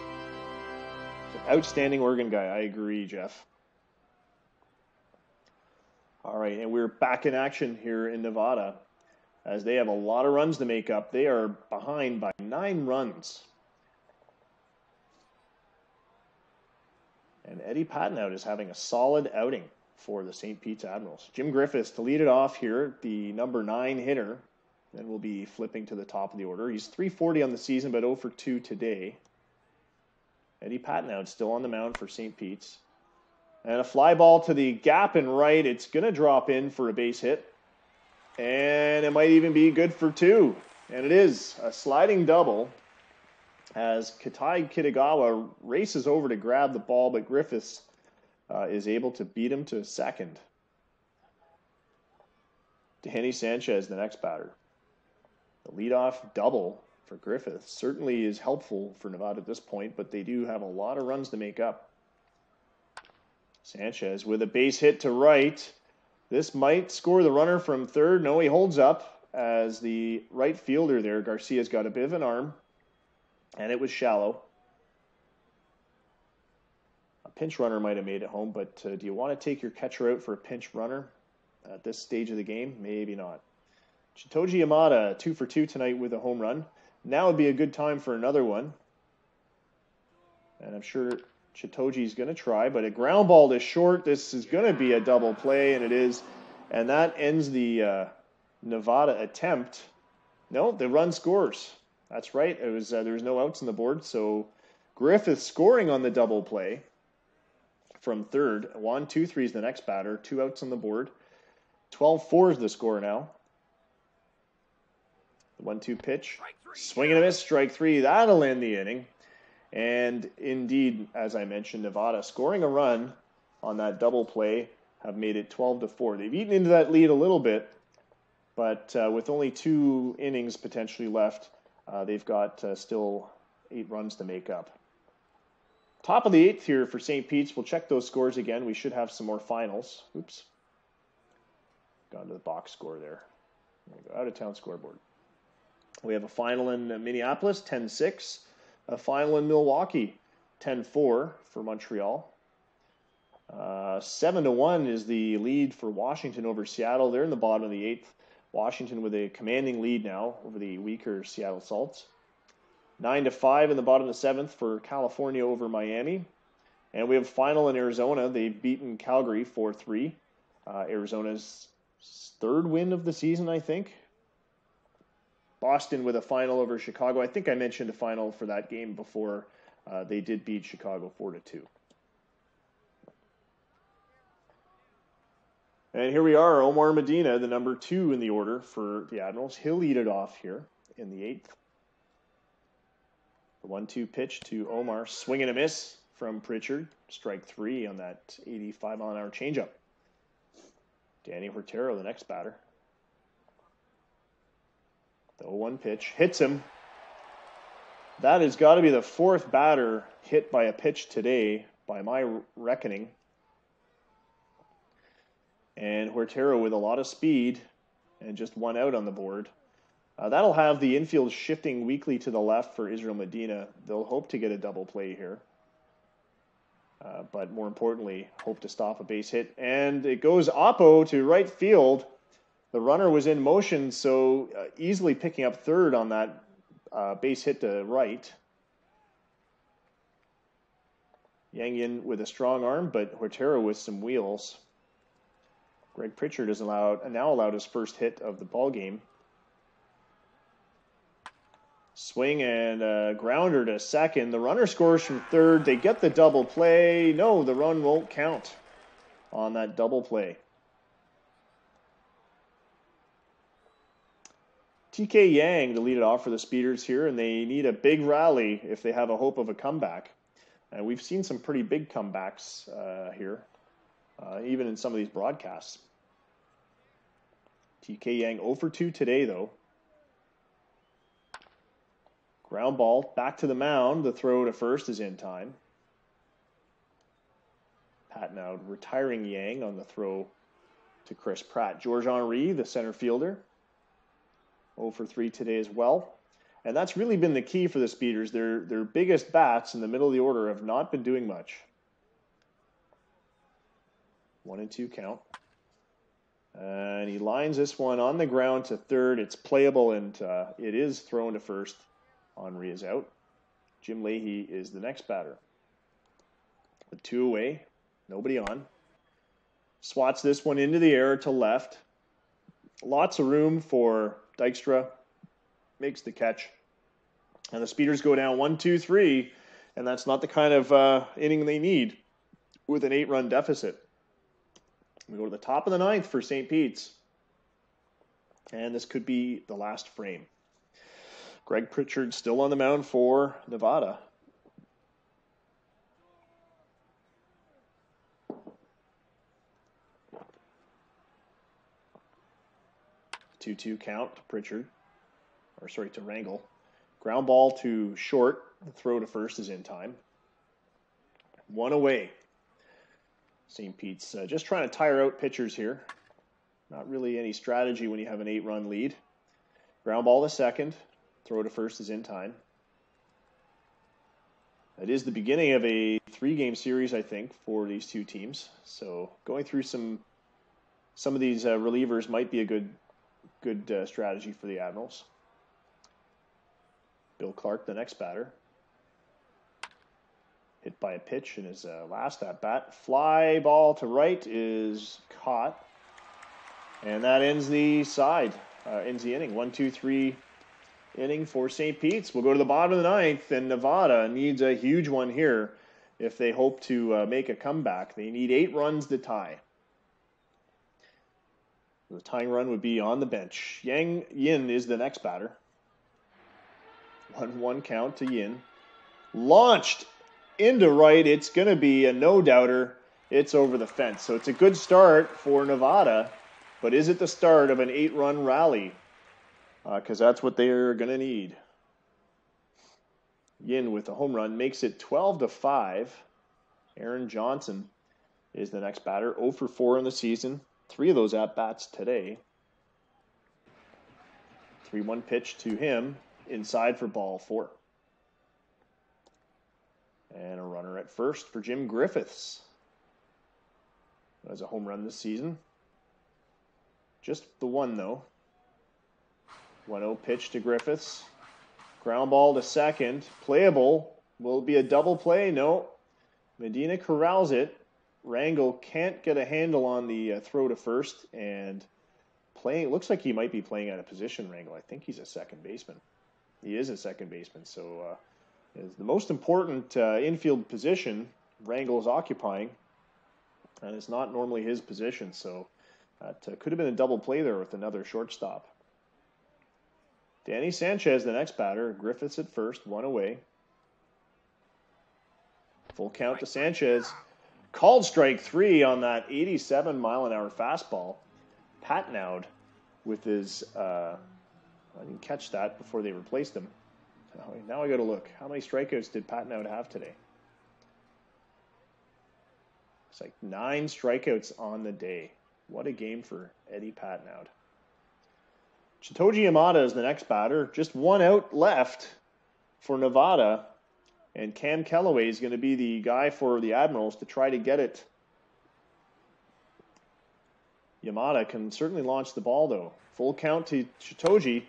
Outstanding organ guy. I agree, Jeff. All right, and we're back in action here in Nevada as they have a lot of runs to make up. They are behind by 9 runs. And Eddie Patenaude is having a solid outing for the St. Pete's Admirals. Jim Griffiths to lead it off here, the number 9 hitter. Then we'll be flipping to the top of the order. He's .340 on the season, but 0 for 2 today. Eddie Patenaude still on the mound for St. Pete's. And a fly ball to the gap and right. It's going to drop in for a base hit. And it might even be good for 2. And it is a sliding double as Ketai Kitagawa races over to grab the ball, but Griffiths is able to beat him to second. Danny Sanchez, the next batter. The leadoff double for Griffiths certainly is helpful for Nevada at this point, but they do have a lot of runs to make up. Sanchez with a base hit to right. This might score the runner from third. No, he holds up as the right fielder there. Garcia's got a bit of an arm, and it was shallow. A pinch runner might have made it home, but do you want to take your catcher out for a pinch runner at this stage of the game? Maybe not. Shitoji Yamada, 2 for 2 tonight with a home run. Now would be a good time for another one. And I'm sure Chitoji's going to try, but a ground ball to short. This is going to be a double play, and it is. And that ends the Nevada attempt. No, the run scores. That's right. It was there was no outs on the board, so Griffith scoring on the double play from third. 1, 2, 3 is the next batter. 2 outs on the board. 12-4 is the score now. The 1-2 pitch. Swing and a miss, strike 3. That'll end the inning. And indeed, as I mentioned, Nevada scoring a run on that double play have made it 12-4. They've eaten into that lead a little bit, but with only 2 innings potentially left, they've got still 8 runs to make up. Top of the 8th here for St. Pete's. We'll check those scores again. We should have some more finals. Oops. Gone to the box score there. There we go. Out of town scoreboard. We have a final in Minneapolis, 10-6. A final in Milwaukee, 10-4 for Montreal. 7-1 is the lead for Washington over Seattle. They're in the bottom of the 8th. Washington with a commanding lead now over the weaker Seattle Salts. 9-5 in the bottom of the 7th for California over Miami. And we have a final in Arizona. They've beaten Calgary 4-3. Arizona's 3rd win of the season, I think. Boston with a final over Chicago. I think I mentioned a final for that game before. They did beat Chicago 4-2. And here we are, Omar Medina, the number 2 in the order for the Admirals. He'll lead it off here in the 8th. The 1-2 pitch to Omar. Swing and a miss from Pritchard. Strike 3 on that 85-mile-an-hour changeup. Danny Hortero, the next batter. The 0-1 pitch hits him. That has got to be the 4th batter hit by a pitch today by my reckoning. And Huertero with a lot of speed and just one out on the board. That'll have the infield shifting weakly to the left for Israel Medina. They'll hope to get a double play here. But more importantly, hope to stop a base hit. And it goes Oppo to right field. The runner was in motion, so easily picking up third on that base hit to right. Yang Yin with a strong arm, but Huertero with some wheels. Greg Pritchard is now allowed his first hit of the ball game. Swing and grounder to second. The runner scores from third. They get the double play. No, the run won't count on that double play. TK Yang to lead it off for the Speeders here, and they need a big rally if they have a hope of a comeback. And we've seen some pretty big comebacks here, even in some of these broadcasts. TK Yang 0 for 2 today, though. Ground ball back to the mound. The throw to first is in time. Patenaude retiring Yang on the throw to Chris Pratt. George Henry, the center fielder, 0 for 3 today as well. And that's really been the key for the Speeders. Their biggest bats in the middle of the order have not been doing much. 1-2 count. And he lines this one on the ground to third. It's playable, and it is thrown to first. Henry is out. Jim Leahy is the next batter. With 2 away, nobody on. Swats this one into the air to left. Lots of room for Dykstra. Makes the catch. And the Speeders go down 1-2-3, and that's not the kind of inning they need with an 8-run deficit. We go to the top of the 9th for St. Pete's. And this could be the last frame. Greg Pritchard still on the mound for Nevada. Two-two count to Pritchard. To Rangel. Ground ball to short. The throw to first is in time. 1 away. St. Pete's just trying to tire out pitchers here. Not really any strategy when you have an 8-run lead. Ground ball to second. Throw to first is in time. It is the beginning of a 3-game series, I think, for these two teams. So going through some of these relievers might be a good strategy for the Admirals. Bill Clark, the next batter. Hit by a pitch in his last at-bat. Fly ball to right is caught. And that ends the inning. 1-2-3 inning for St. Pete's. We'll go to the bottom of the 9th, and Nevada needs a huge one here if they hope to make a comeback. They need 8 runs to tie. The tying run would be on the bench. Yang Yin is the next batter. 1-1 count to Yin. Launched into right. It's going to be a no-doubter. It's over the fence. So it's a good start for Nevada. But is it the start of an 8-run rally? Because that's what they're going to need. Yin with a home run makes it 12-5. Aaron Johnson is the next batter. 0 for 4 in the season. 3 of those at-bats today. 3-1 pitch to him. Inside for ball 4. And a runner at first for Jim Griffiths. That's a home run this season. Just the one, though. 1-0 pitch to Griffiths. Ground ball to second. Playable. Will it be a double play? No. Medina corrals it. Rangel can't get a handle on the throw to first. And looks like he might be playing out of position, Rangel. I think he's a second baseman. He is a second baseman, so is the most important infield position Rangel is occupying, and it's not normally his position, so it could have been a double play there with another shortstop. Danny Sanchez, the next batter. Griffiths at first, 1 away. Full count to Sanchez. Called strike 3 on that 87-mile-an-hour fastball. Patenaude with his... I didn't catch that before they replaced him. Now I got to look. How many strikeouts did Patenaude have today? It's like 9 strikeouts on the day. What a game for Eddie Patnaud. Shitoji Yamada is the next batter. Just 1 out left for Nevada. And Cam Kellaway is going to be the guy for the Admirals to try to get it. Yamada can certainly launch the ball, though. Full count to Shitoji.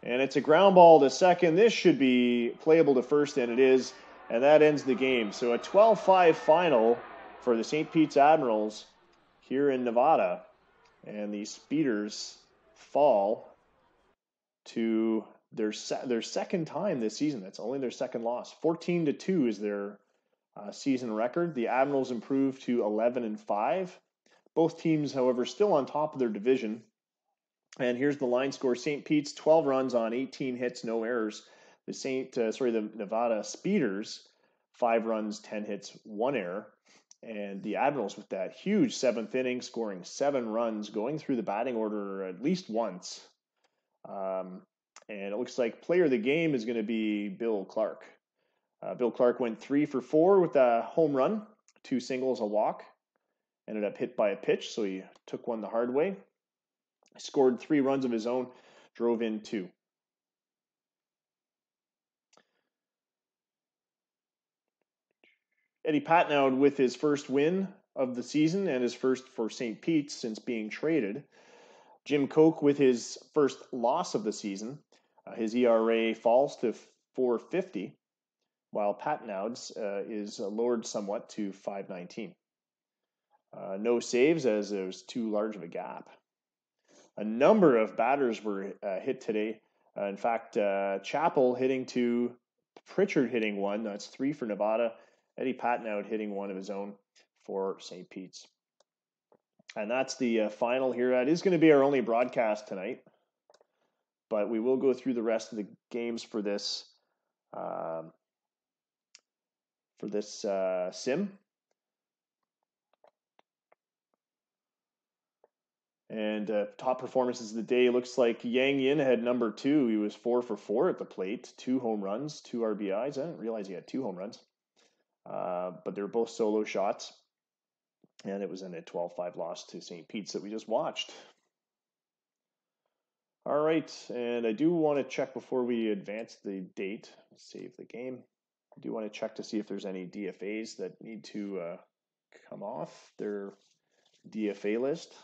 And it's a ground ball to second. This should be playable to first, and it is. And that ends the game. So a 12-5 final for the St. Pete's Admirals here in Nevada. And the Speeders fall to their second time this season. That's only their second loss. 14-2 is their season record. The Admirals improved to 11-5. Both teams, however, still on top of their division. And here's the line score. St. Pete's 12 runs on 18 hits, no errors. The Nevada Speeders 5 runs, 10 hits, 1 error. And the Admirals with that huge 7th inning, scoring 7 runs, going through the batting order at least once. And it looks like player of the game is going to be Bill Clark. Bill Clark went 3 for 4 with a home run, 2 singles, a walk. Ended up hit by a pitch, so he took one the hard way. Scored 3 runs of his own, drove in 2. Eddie Patnaud with his first win of the season and his first for St. Pete's since being traded. Jim Koch with his first loss of the season. His ERA falls to 4.50, while Patnaud's is lowered somewhat to 5.19. No saves as there's too large of a gap. A number of batters were hit today. In fact, Chappell hitting 2, Pritchard hitting 1. That's 3 for Nevada. Eddie Patnaud hitting 1 of his own for St. Pete's. And that's the final here. That is going to be our only broadcast tonight. But we will go through the rest of the games for this sim. And top performances of the day, looks like Yang Yin had number 2. He was 4 for 4 at the plate, 2 home runs, 2 RBIs. I didn't realize he had 2 home runs. But they were both solo shots. And it was in a 12-5 loss to St. Pete's that we just watched. All right, and I do want to check before we advance the date, save the game. I do want to check to see if there's any DFAs that need to come off their DFA list.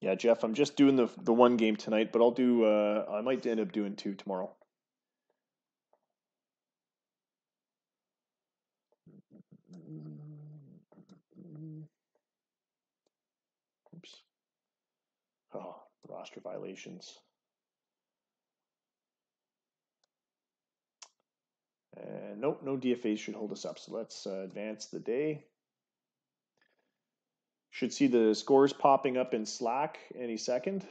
Yeah, Jeff, I'm just doing the one game tonight, but I'll do. I might end up doing 2 tomorrow. Oops. Oh, roster violations. And nope, no DFAs should hold us up. So let's advance the day. Should see the scores popping up in Slack any second.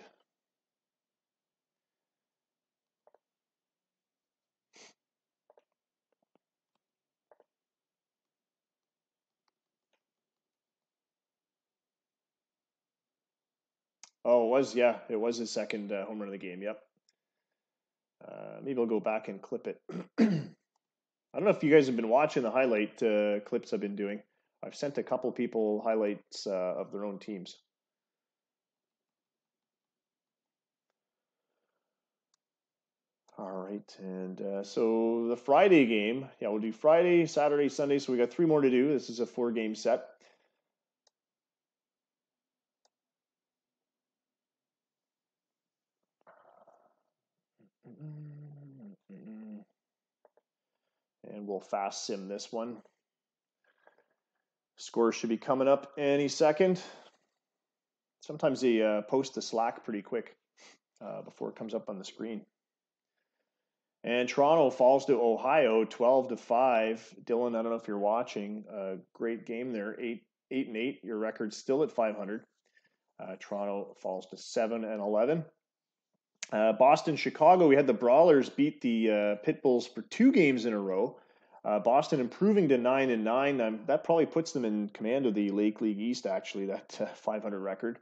Oh, it was his second home run of the game. Yep. Maybe I'll go back and clip it. I don't know if you guys have been watching the highlight clips I've been doing. I've sent a couple people highlights of their own teams. All right, and so the Friday game, yeah, we'll do Friday, Saturday, Sunday. So we got 3 more to do. This is a 4-game set. And we'll fast sim this one. Scores should be coming up any second. Sometimes they post the Slack pretty quick before it comes up on the screen. And Toronto falls to Ohio 12-5. Dylan, I don't know if you're watching. Great game there, 8-8. Your record's still at 500. Toronto falls to 7-11. Boston, Chicago. We had the Brawlers beat the Pitbulls for 2 games in a row. Boston improving to 9-9. That probably puts them in command of the Lake League East. Actually, that 500 record.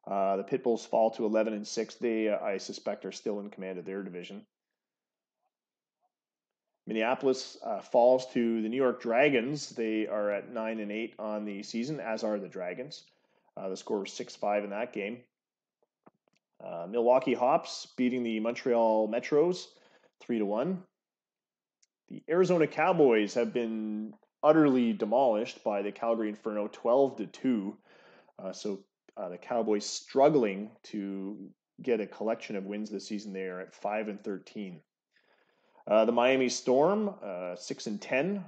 The Pitbulls fall to 11-6. They, I suspect, are still in command of their division. Minneapolis falls to the New York Dragons. They are at 9-8 on the season, as are the Dragons. The score was 6-5 in that game. Milwaukee Hops beating the Montreal Metros 3-1. The Arizona Cowboys have been utterly demolished by the Calgary Inferno 12-2. So the Cowboys struggling to get a collection of wins this season. They are at 5-13. The Miami Storm 6-10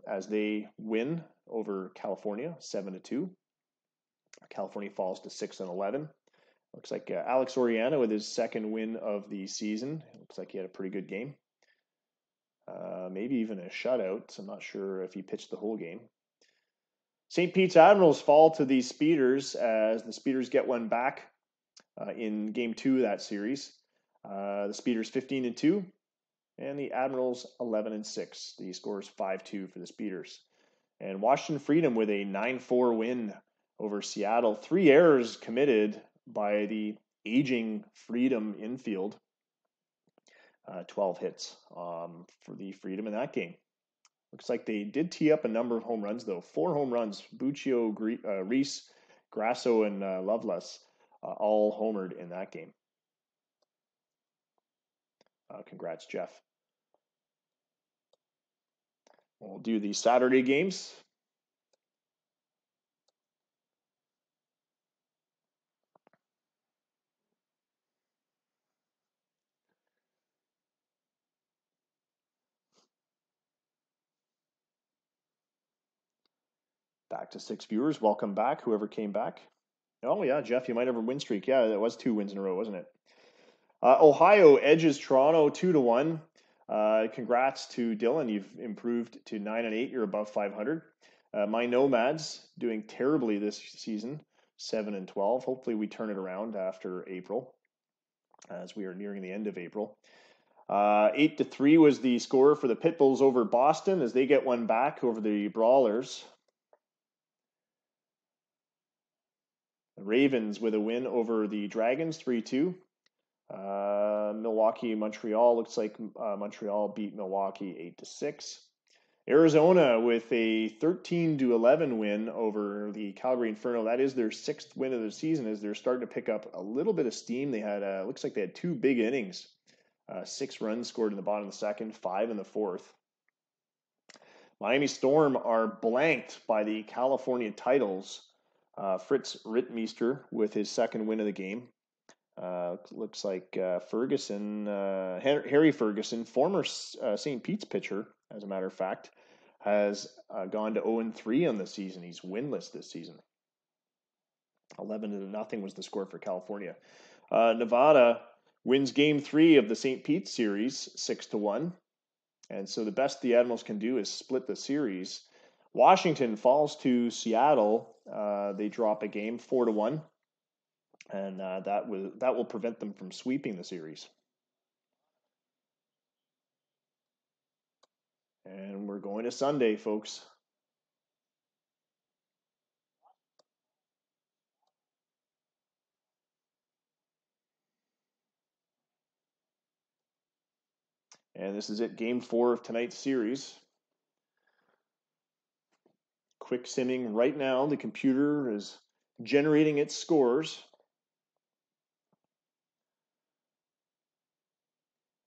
as they win over California 7-2. California falls to 6-11. Looks like Alex Oriana with his second win of the season. Looks like he had a pretty good game. Maybe even a shutout. I'm not sure if he pitched the whole game. St. Pete's Admirals fall to the Speeders as the Speeders get one back in Game 2 of that series. The Speeders 15-2 and the Admirals 11-6. The score is 5-2 for the Speeders. And Washington Freedom with a 9-4 win over Seattle. 3 errors committed by the aging Freedom infield. 12 hits for the Freedom in that game. Looks like they did tee up a number of home runs, though. 4 home runs. Buccio, Reese, Grasso, and Loveless all homered in that game. Congrats, Jeff. We'll do the Saturday games. Back to 6 viewers. Welcome back, whoever came back. Oh, yeah, Jeff, you might have a win streak. Yeah, that was 2 wins in a row, wasn't it? Ohio edges Toronto 2-1. Congrats to Dylan. You've improved to 9-8. You're above 500. My Nomads doing terribly this season, 7-12. Hopefully we turn it around after April, as we are nearing the end of April. 8-3 was the score for the Pitbulls over Boston as they get one back over the Brawlers. The Ravens with a win over the Dragons, 3-2. Milwaukee, Montreal. Looks like Montreal beat Milwaukee 8-6. Arizona with a 13-11 win over the Calgary Inferno. That is their 6th win of the season as they're starting to pick up a little bit of steam. They had, looks like they had 2 big innings. 6 runs scored in the bottom of the second, 5 in the fourth. Miami Storm are blanked by the California Titles. Fritz Rittmeister with his 2nd win of the game. Looks like Ferguson, Harry Ferguson, former St. Pete's pitcher, as a matter of fact, has gone to 0-3 on the season. He's winless this season. 11-0 was the score for California. Nevada wins Game 3 of the St. Pete series, 6-1. And so the best the Admirals can do is split the series. Washington falls to Seattle. They drop a game, 4-1. And that will prevent them from sweeping the series. And we're going to Sunday, folks. And this is it, Game 4 of tonight's series. Quick simming right now. The computer is generating its scores.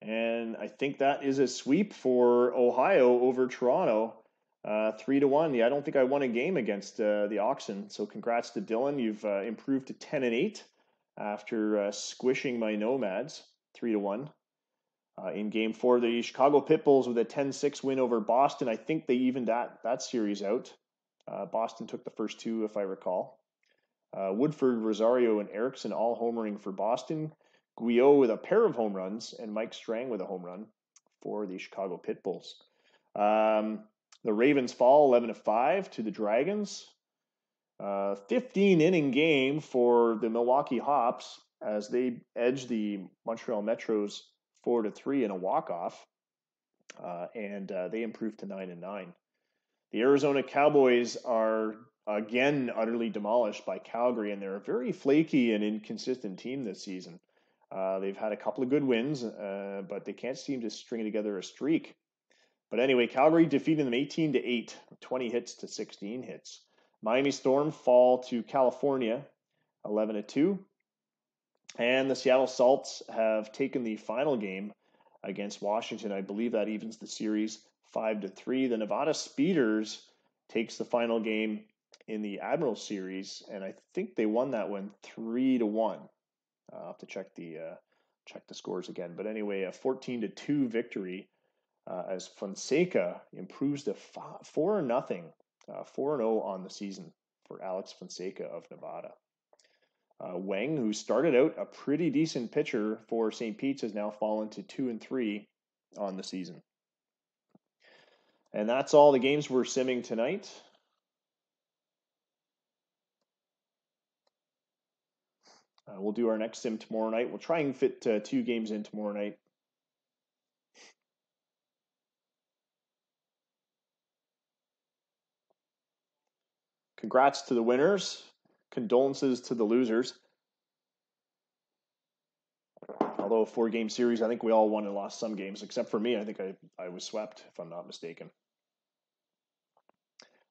And I think that is a sweep for Ohio over Toronto, 3-1. Yeah, I don't think I won a game against the Oxen. So congrats to Dylan. You've improved to 10-8 after squishing my Nomads, 3-1. In Game 4, the Chicago Pitbulls with a 10-6 win over Boston. I think they evened that series out. Boston took the first 2, if I recall. Woodford, Rosario, and Erickson all homering for Boston. Guillot with a pair of home runs, and Mike Strang with a home run for the Chicago Pitbulls. The Ravens fall 11-5 to the Dragons. 15-inning game for the Milwaukee Hops as they edge the Montreal Metros 4-3 in a walk-off. and they improved to 9-9. The Arizona Cowboys are again utterly demolished by Calgary, and they're a very flaky and inconsistent team this season. They've had a couple of good wins, but they can't seem to string together a streak. But anyway, Calgary defeated them 18-8, 20 hits to 16 hits. Miami Storm fall to California 11-2. And the Seattle Salts have taken the final game against Washington. I believe that evens the series 5-3. The Nevada Speeders takes the final game in the Admiral series, and I think they won that one 3-1. I'll have to check the scores again. But anyway, a 14-2 victory as Fonseca improves to 4-0, 4-0 on the season for Alex Fonseca of Nevada. Wang, who started out a pretty decent pitcher for St. Pete's, has now fallen to 2-3 on the season. And that's all the games we're simming tonight. We'll do our next sim tomorrow night. We'll try and fit 2 games in tomorrow night. Congrats to the winners. Condolences to the losers. Although a 4-game series, I think we all won and lost some games, except for me. I think I was swept, if I'm not mistaken.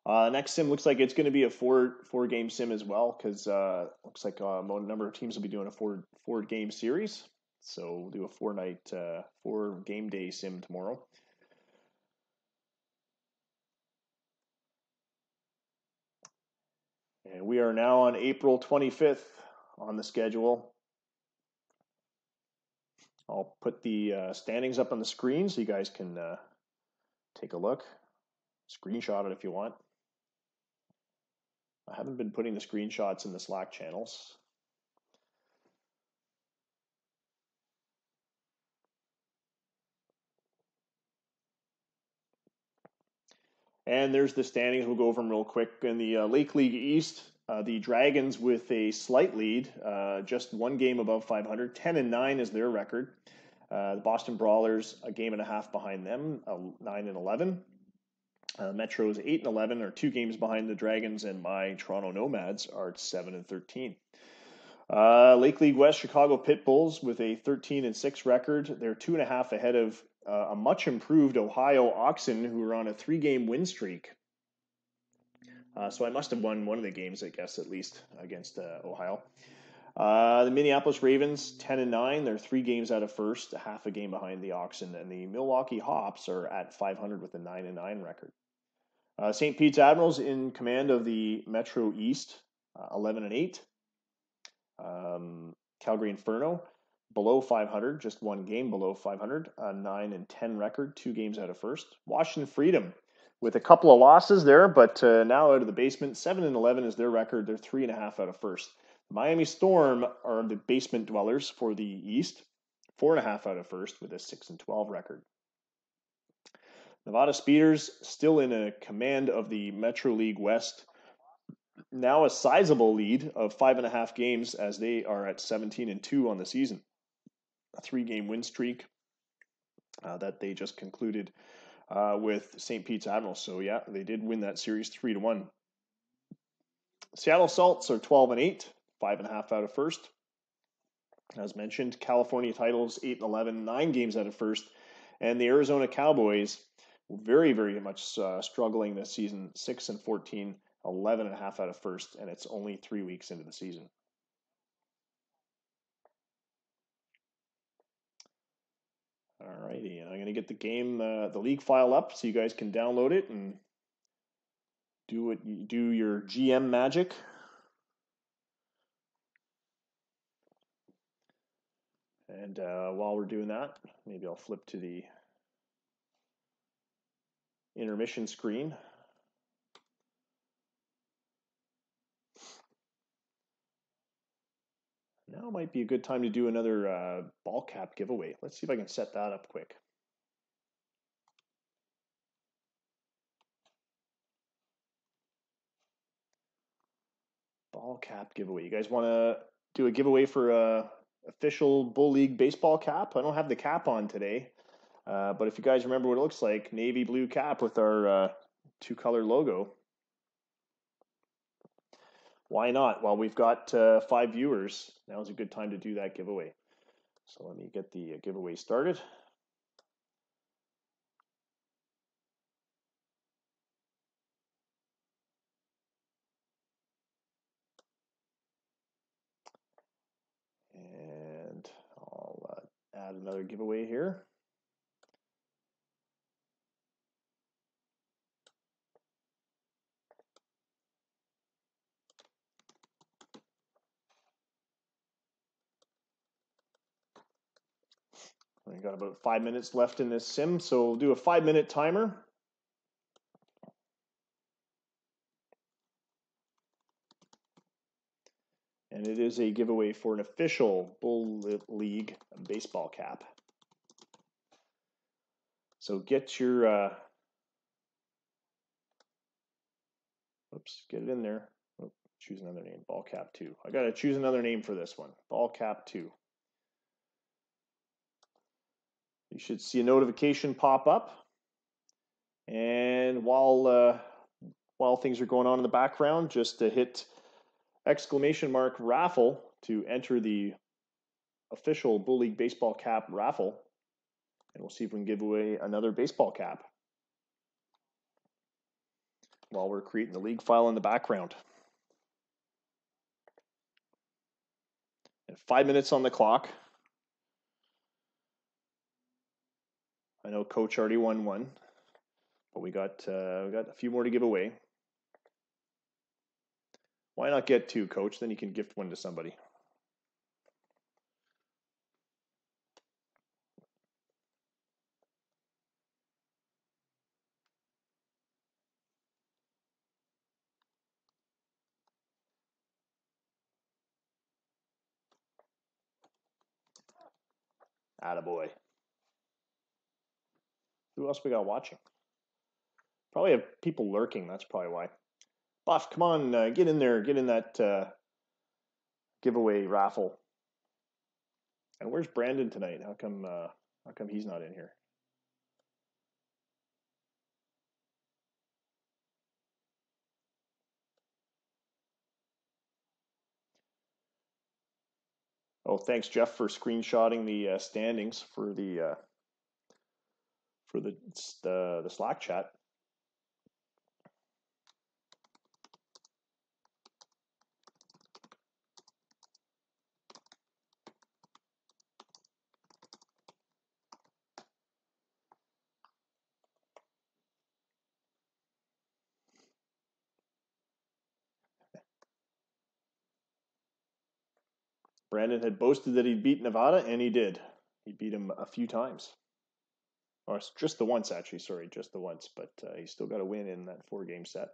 Next sim looks like it's going to be a four-game sim as well, because looks like a number of teams will be doing a four-game series. So we'll do a 4-game day sim tomorrow. And we are now on April 25th on the schedule. I'll put the standings up on the screen so you guys can take a look. Screenshot it if you want. I haven't been putting the screenshots in the Slack channels. And there's the standings. We'll go over them real quick. In the Lake League East, the Dragons with a slight lead, just 1 game above 500. 10-9 is their record. The Boston Brawlers, a game and a half behind them, 9-11. Metro's 8-11, are 2 games behind the Dragons, and my Toronto Nomads are 7-13. Lake League West, Chicago Pitbulls with a 13-6 record. They're 2.5 ahead of a much improved Ohio Oxen, who are on a 3-game win streak. So I must have won one of the games, I guess, at least against Ohio. The Minneapolis Ravens, 10-9. They're 3 games out of first, half a game behind the Oxen. And the Milwaukee Hops are at 500 with a 9-9 record. St. Pete's Admirals in command of the Metro East, 11-8. Calgary Inferno, below 500, just 1 game below 500, a 9-10 record, 2 games out of first. Washington Freedom with a couple of losses there, but now out of the basement. 7-11 is their record. They're 3.5 out of first. Miami Storm are the basement dwellers for the East, 4.5 out of first with a 6-12 record. Nevada Speeders still in a command of the Metro League West. Now a sizable lead of 5.5 games as they are at 17-2 on the season. A 3-game win streak that they just concluded with St. Pete's Admirals. So yeah, they did win that series 3-1. Seattle Salts are 12-8, 5.5 out of first. As mentioned, California Titles 8-11, 9 games out of first. And the Arizona Cowboys very, very much struggling this season, 6-14, 11.5 out of first, and it's only 3 weeks into the season. All righty, and I'm going to get the league file up so you guys can download it and do your GM magic. And while we're doing that, maybe I'll flip to the intermission screen. Now might be a good time to do another ball cap giveaway. Let's see if I can set that up quick. Ball cap giveaway. You guys want to do a giveaway for a official Bull League baseball cap? I don't have the cap on today. But if you guys remember what it looks like, navy blue cap with our two-color logo. Why not? Well, we've got 5 viewers. Now is a good time to do that giveaway. So let me get the giveaway started. And I'll add another giveaway here. We got about 5 minutes left in this sim, so we'll do a 5-minute timer. And it is a giveaway for an official Bull League baseball cap. So get your, oops, get it in there. Oh, choose another name, Ball Cap 2. I got to choose another name for this one, Ball Cap 2. You should see a notification pop up. And while things are going on in the background, just to hit ! raffle to enter the official Bull League baseball cap raffle. And we'll see if we can give away another baseball cap while we're creating the league file in the background. And 5 minutes on the clock. I know Coach already won one, but we got a few more to give away. Why not get 2, Coach? Then you can gift one to somebody. Attaboy. Who else we got watching? Probably have people lurking. That's probably why. Buff, come on, get in there. Get in that giveaway raffle. And where's Brandon tonight? How come he's not in here? Oh, thanks, Jeff, for screenshotting the standings for the Slack chat. Brandon had boasted that he'd beat Nevada, and he did. He beat him a few times. Or just the once, actually. Sorry, just the once. But he still got a win in that 4-game set.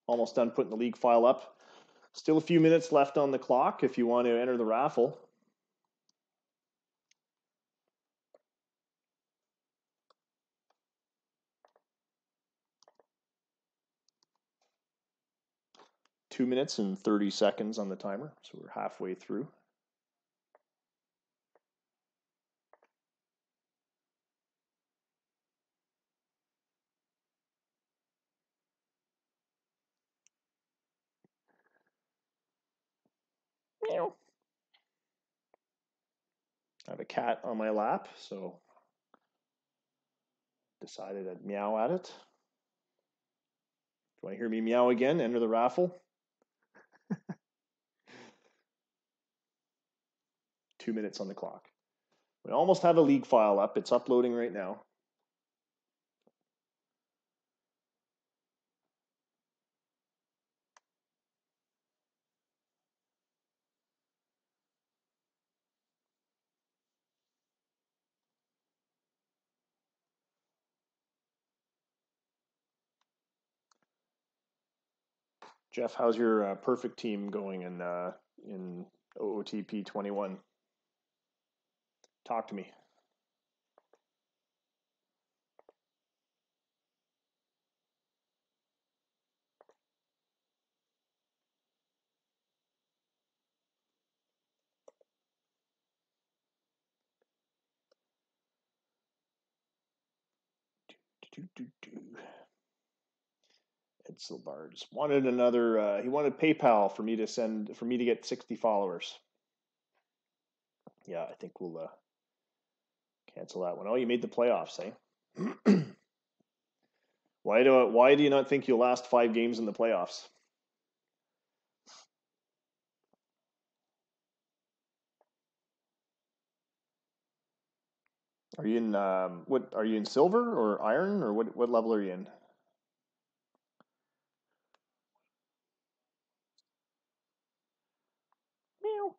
Almost done putting the league file up. Still a few minutes left on the clock if you want to enter the raffle. Two minutes and 30 seconds on the timer, so we're halfway through. Meow. I have a cat on my lap, so decided I'd meow at it. If you want to hear me meow again, enter the raffle. 2 minutes on the clock. We almost have a league file up. It's uploading right now. Jeff, how's your perfect team going in OOTP 21? Talk to me. Edsel Bards wanted another. He wanted PayPal for me to get 60 followers. Yeah, I think we'll cancel that one. Oh, you made the playoffs, eh? Why do you not think you'll last 5 games in the playoffs? Are you in what? Are you in silver or iron or what? What level are you in? Meow.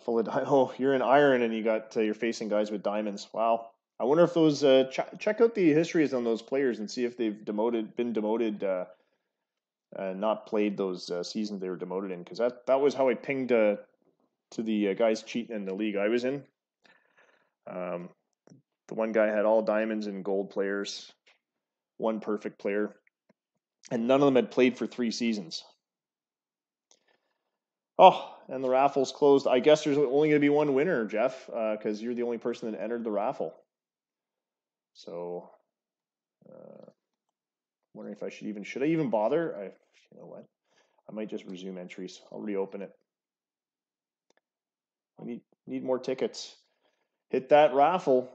Full of oh, you're in iron and you're facing guys with diamonds. Wow. I wonder if those check out the histories on those players and see if they've been demoted, not played those seasons they were demoted in, because that was how I pinged to the guys cheating in the league I was in. Um, the one guy had all diamonds and gold players, one perfect player, and none of them had played for 3 seasons. Oh, and the raffle's closed. I guess there's only going to be one winner, Jeff, because you're the only person that entered the raffle. So, wondering if should I even bother? You know what? I might just resume entries. I'll reopen it. I need more tickets. Hit that raffle, !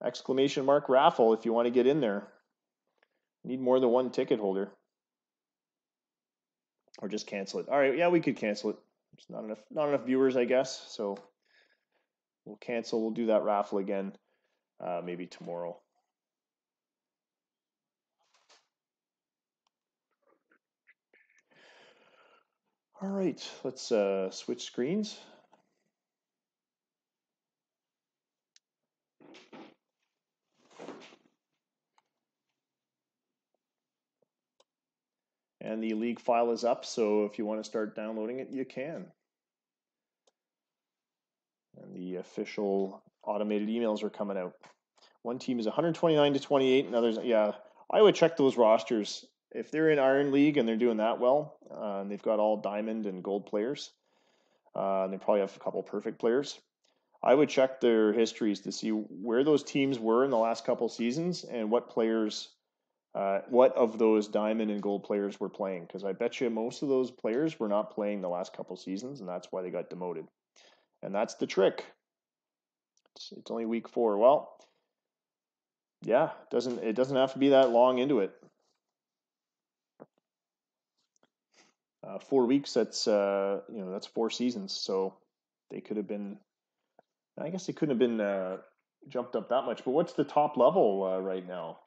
Raffle, if you want to get in there. Need more than one ticket holder. Or just cancel it. All right, yeah, we could cancel it. There's not enough viewers, I guess. So we'll cancel. We'll do that raffle again, maybe tomorrow. All right, let's switch screens. And the league file is up, so if you want to start downloading it, you can. And the official automated emails are coming out. One team is 129 to 28, and others, yeah, I would check those rosters. If they're in Iron League and they're doing that well, and they've got all diamond and gold players, and they probably have a couple perfect players, I would check their histories to see where those teams were in the last couple seasons and what players, what of those diamond and gold players were playing. Because I bet you most of those players were not playing the last couple seasons, and that's why they got demoted. And that's the trick. It's only week 4. Well, yeah, it doesn't have to be that long into it. 4 weeks. That's that's 4 seasons. So they could have been. I guess they couldn't have been jumped up that much. But what's the top level right now?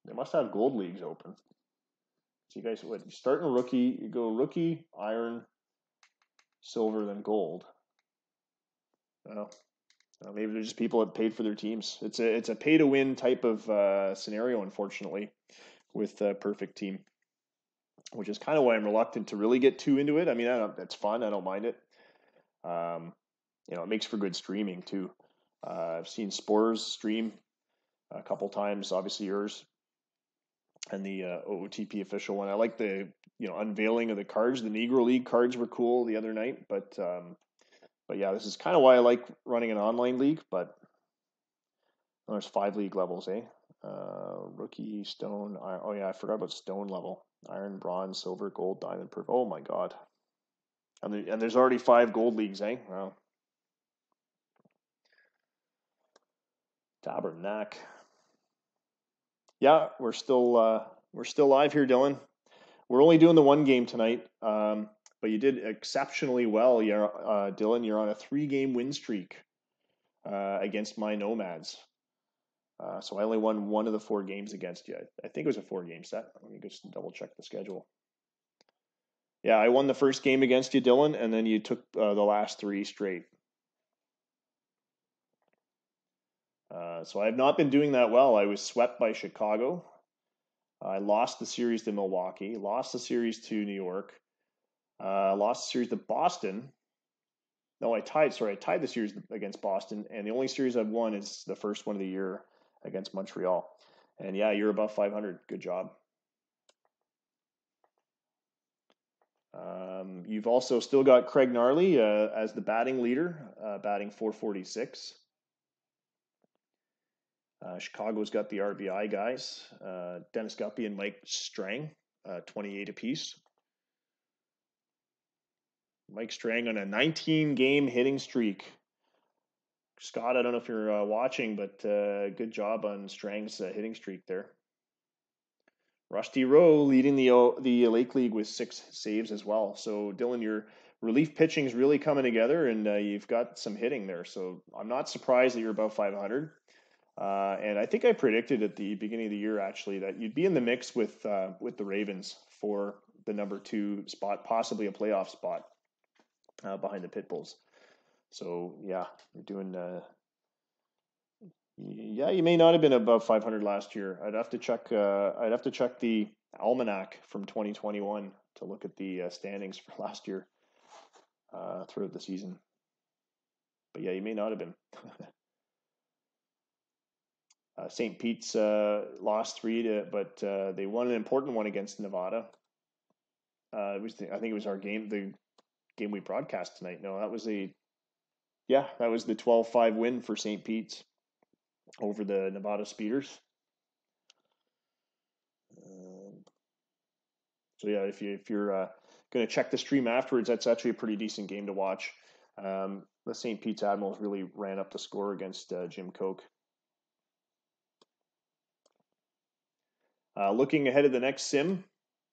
They must have gold leagues open. So you guys, what? You start in rookie. You go rookie, iron, silver, then gold. Maybe they're just people that paid for their teams. It's a pay to win type of scenario, unfortunately, with a perfect team, which is kind of why I'm reluctant to really get too into it. I mean, that's fun. I don't mind it. It makes for good streaming too. I've seen Spores stream a couple times. Obviously, yours and the OOTP official one. I like the unveiling of the cards. The Negro League cards were cool the other night, but yeah, this is kind of why I like running an online league. But there's 5 league levels, eh? Rookie, stone, iron. Oh yeah, I forgot about stone level. Iron, bronze, silver, gold, diamond, perfect. Oh my god. And there's already 5 gold leagues, eh? Wow. Tabernac. Yeah, we're still live here, Dylan. We're only doing the one game tonight, but you did exceptionally well. Dylan, you're on a 3-game win streak against my Nomads. So I only won 1 of the 4 games against you. I think it was a 4-game set. Let me just double check the schedule. Yeah, I won the first game against you, Dylan, and then you took the last 3 straight. So I have not been doing that well. I was swept by Chicago. I lost the series to Milwaukee, lost the series to New York, lost the series to Boston. No, I tied the series against Boston, and the only series I've won is the first one of the year against Montreal. And yeah, you're above 500. Good job. You've also still got Craig Gnarly as the batting leader, batting 446. Chicago's got the RBI guys, Dennis Guppy and Mike Strang, 28 apiece. Mike Strang on a 19-game hitting streak. Scott, I don't know if you're watching, but good job on Strang's hitting streak there. Rusty Rowe leading the Lake League with 6 saves as well. So, Dylan, your relief pitching is really coming together, and you've got some hitting there. So, I'm not surprised that you're above 500. And I think I predicted at the beginning of the year, actually, that you'd be in the mix with the Ravens for the number 2 spot, possibly a playoff spot behind the Pitbulls. So, yeah, you're doing... Yeah, you may not have been above 500 last year. I'd have to check. I'd have to check the almanac from 2021 to look at the standings for last year throughout the season. But yeah, you may not have been. St. Pete's lost 3, but they won an important one against Nevada. I think it was our game, the game we broadcast tonight. No, that was the 12-5 win for St. Pete's over the Nevada Speeders. So yeah, if you're going to check the stream afterwards, that's actually a pretty decent game to watch. The St. Pete's Admirals really ran up the score against Jim Koch. Looking ahead of the next sim,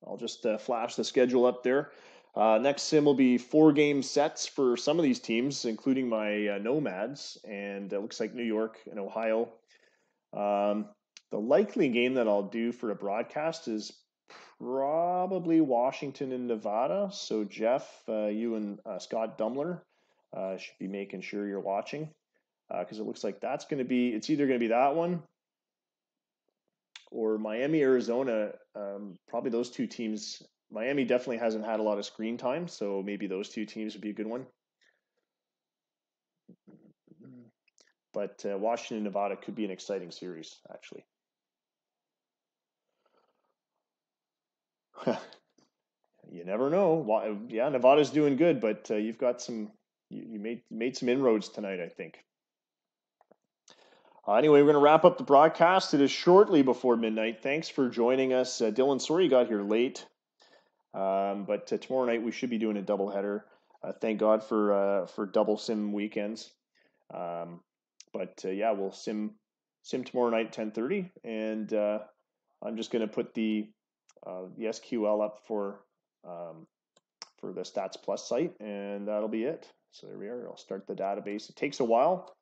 I'll just flash the schedule up there. Next sim will be 4-game sets for some of these teams, including my Nomads, and it looks like New York and Ohio. The likely game that I'll do for a broadcast is probably Washington and Nevada. So Jeff, you and Scott Dumler should be making sure you're watching, because it looks like it's either going to be that one or Miami, Arizona. Probably those 2 teams. Miami definitely hasn't had a lot of screen time, so maybe those 2 teams would be a good one. But Washington and Nevada could be an exciting series, actually. You never know. Yeah, Nevada's doing good, but you've got you made some inroads tonight, I think. Anyway, we're going to wrap up the broadcast. It is shortly before midnight. Thanks for joining us. Dylan, sorry you got here late. But tomorrow night we should be doing a doubleheader. Thank God for double sim weekends. But yeah, we'll sim tomorrow night 10:30, and I'm just going to put the SQL up for the Stats Plus site, and that'll be it. So there we are. I'll start the database. It takes a while,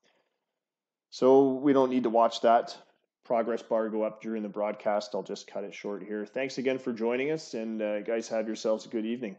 so we don't need to watch that progress bar go up during the broadcast. I'll just cut it short here. Thanks again for joining us, and guys, have yourselves a good evening.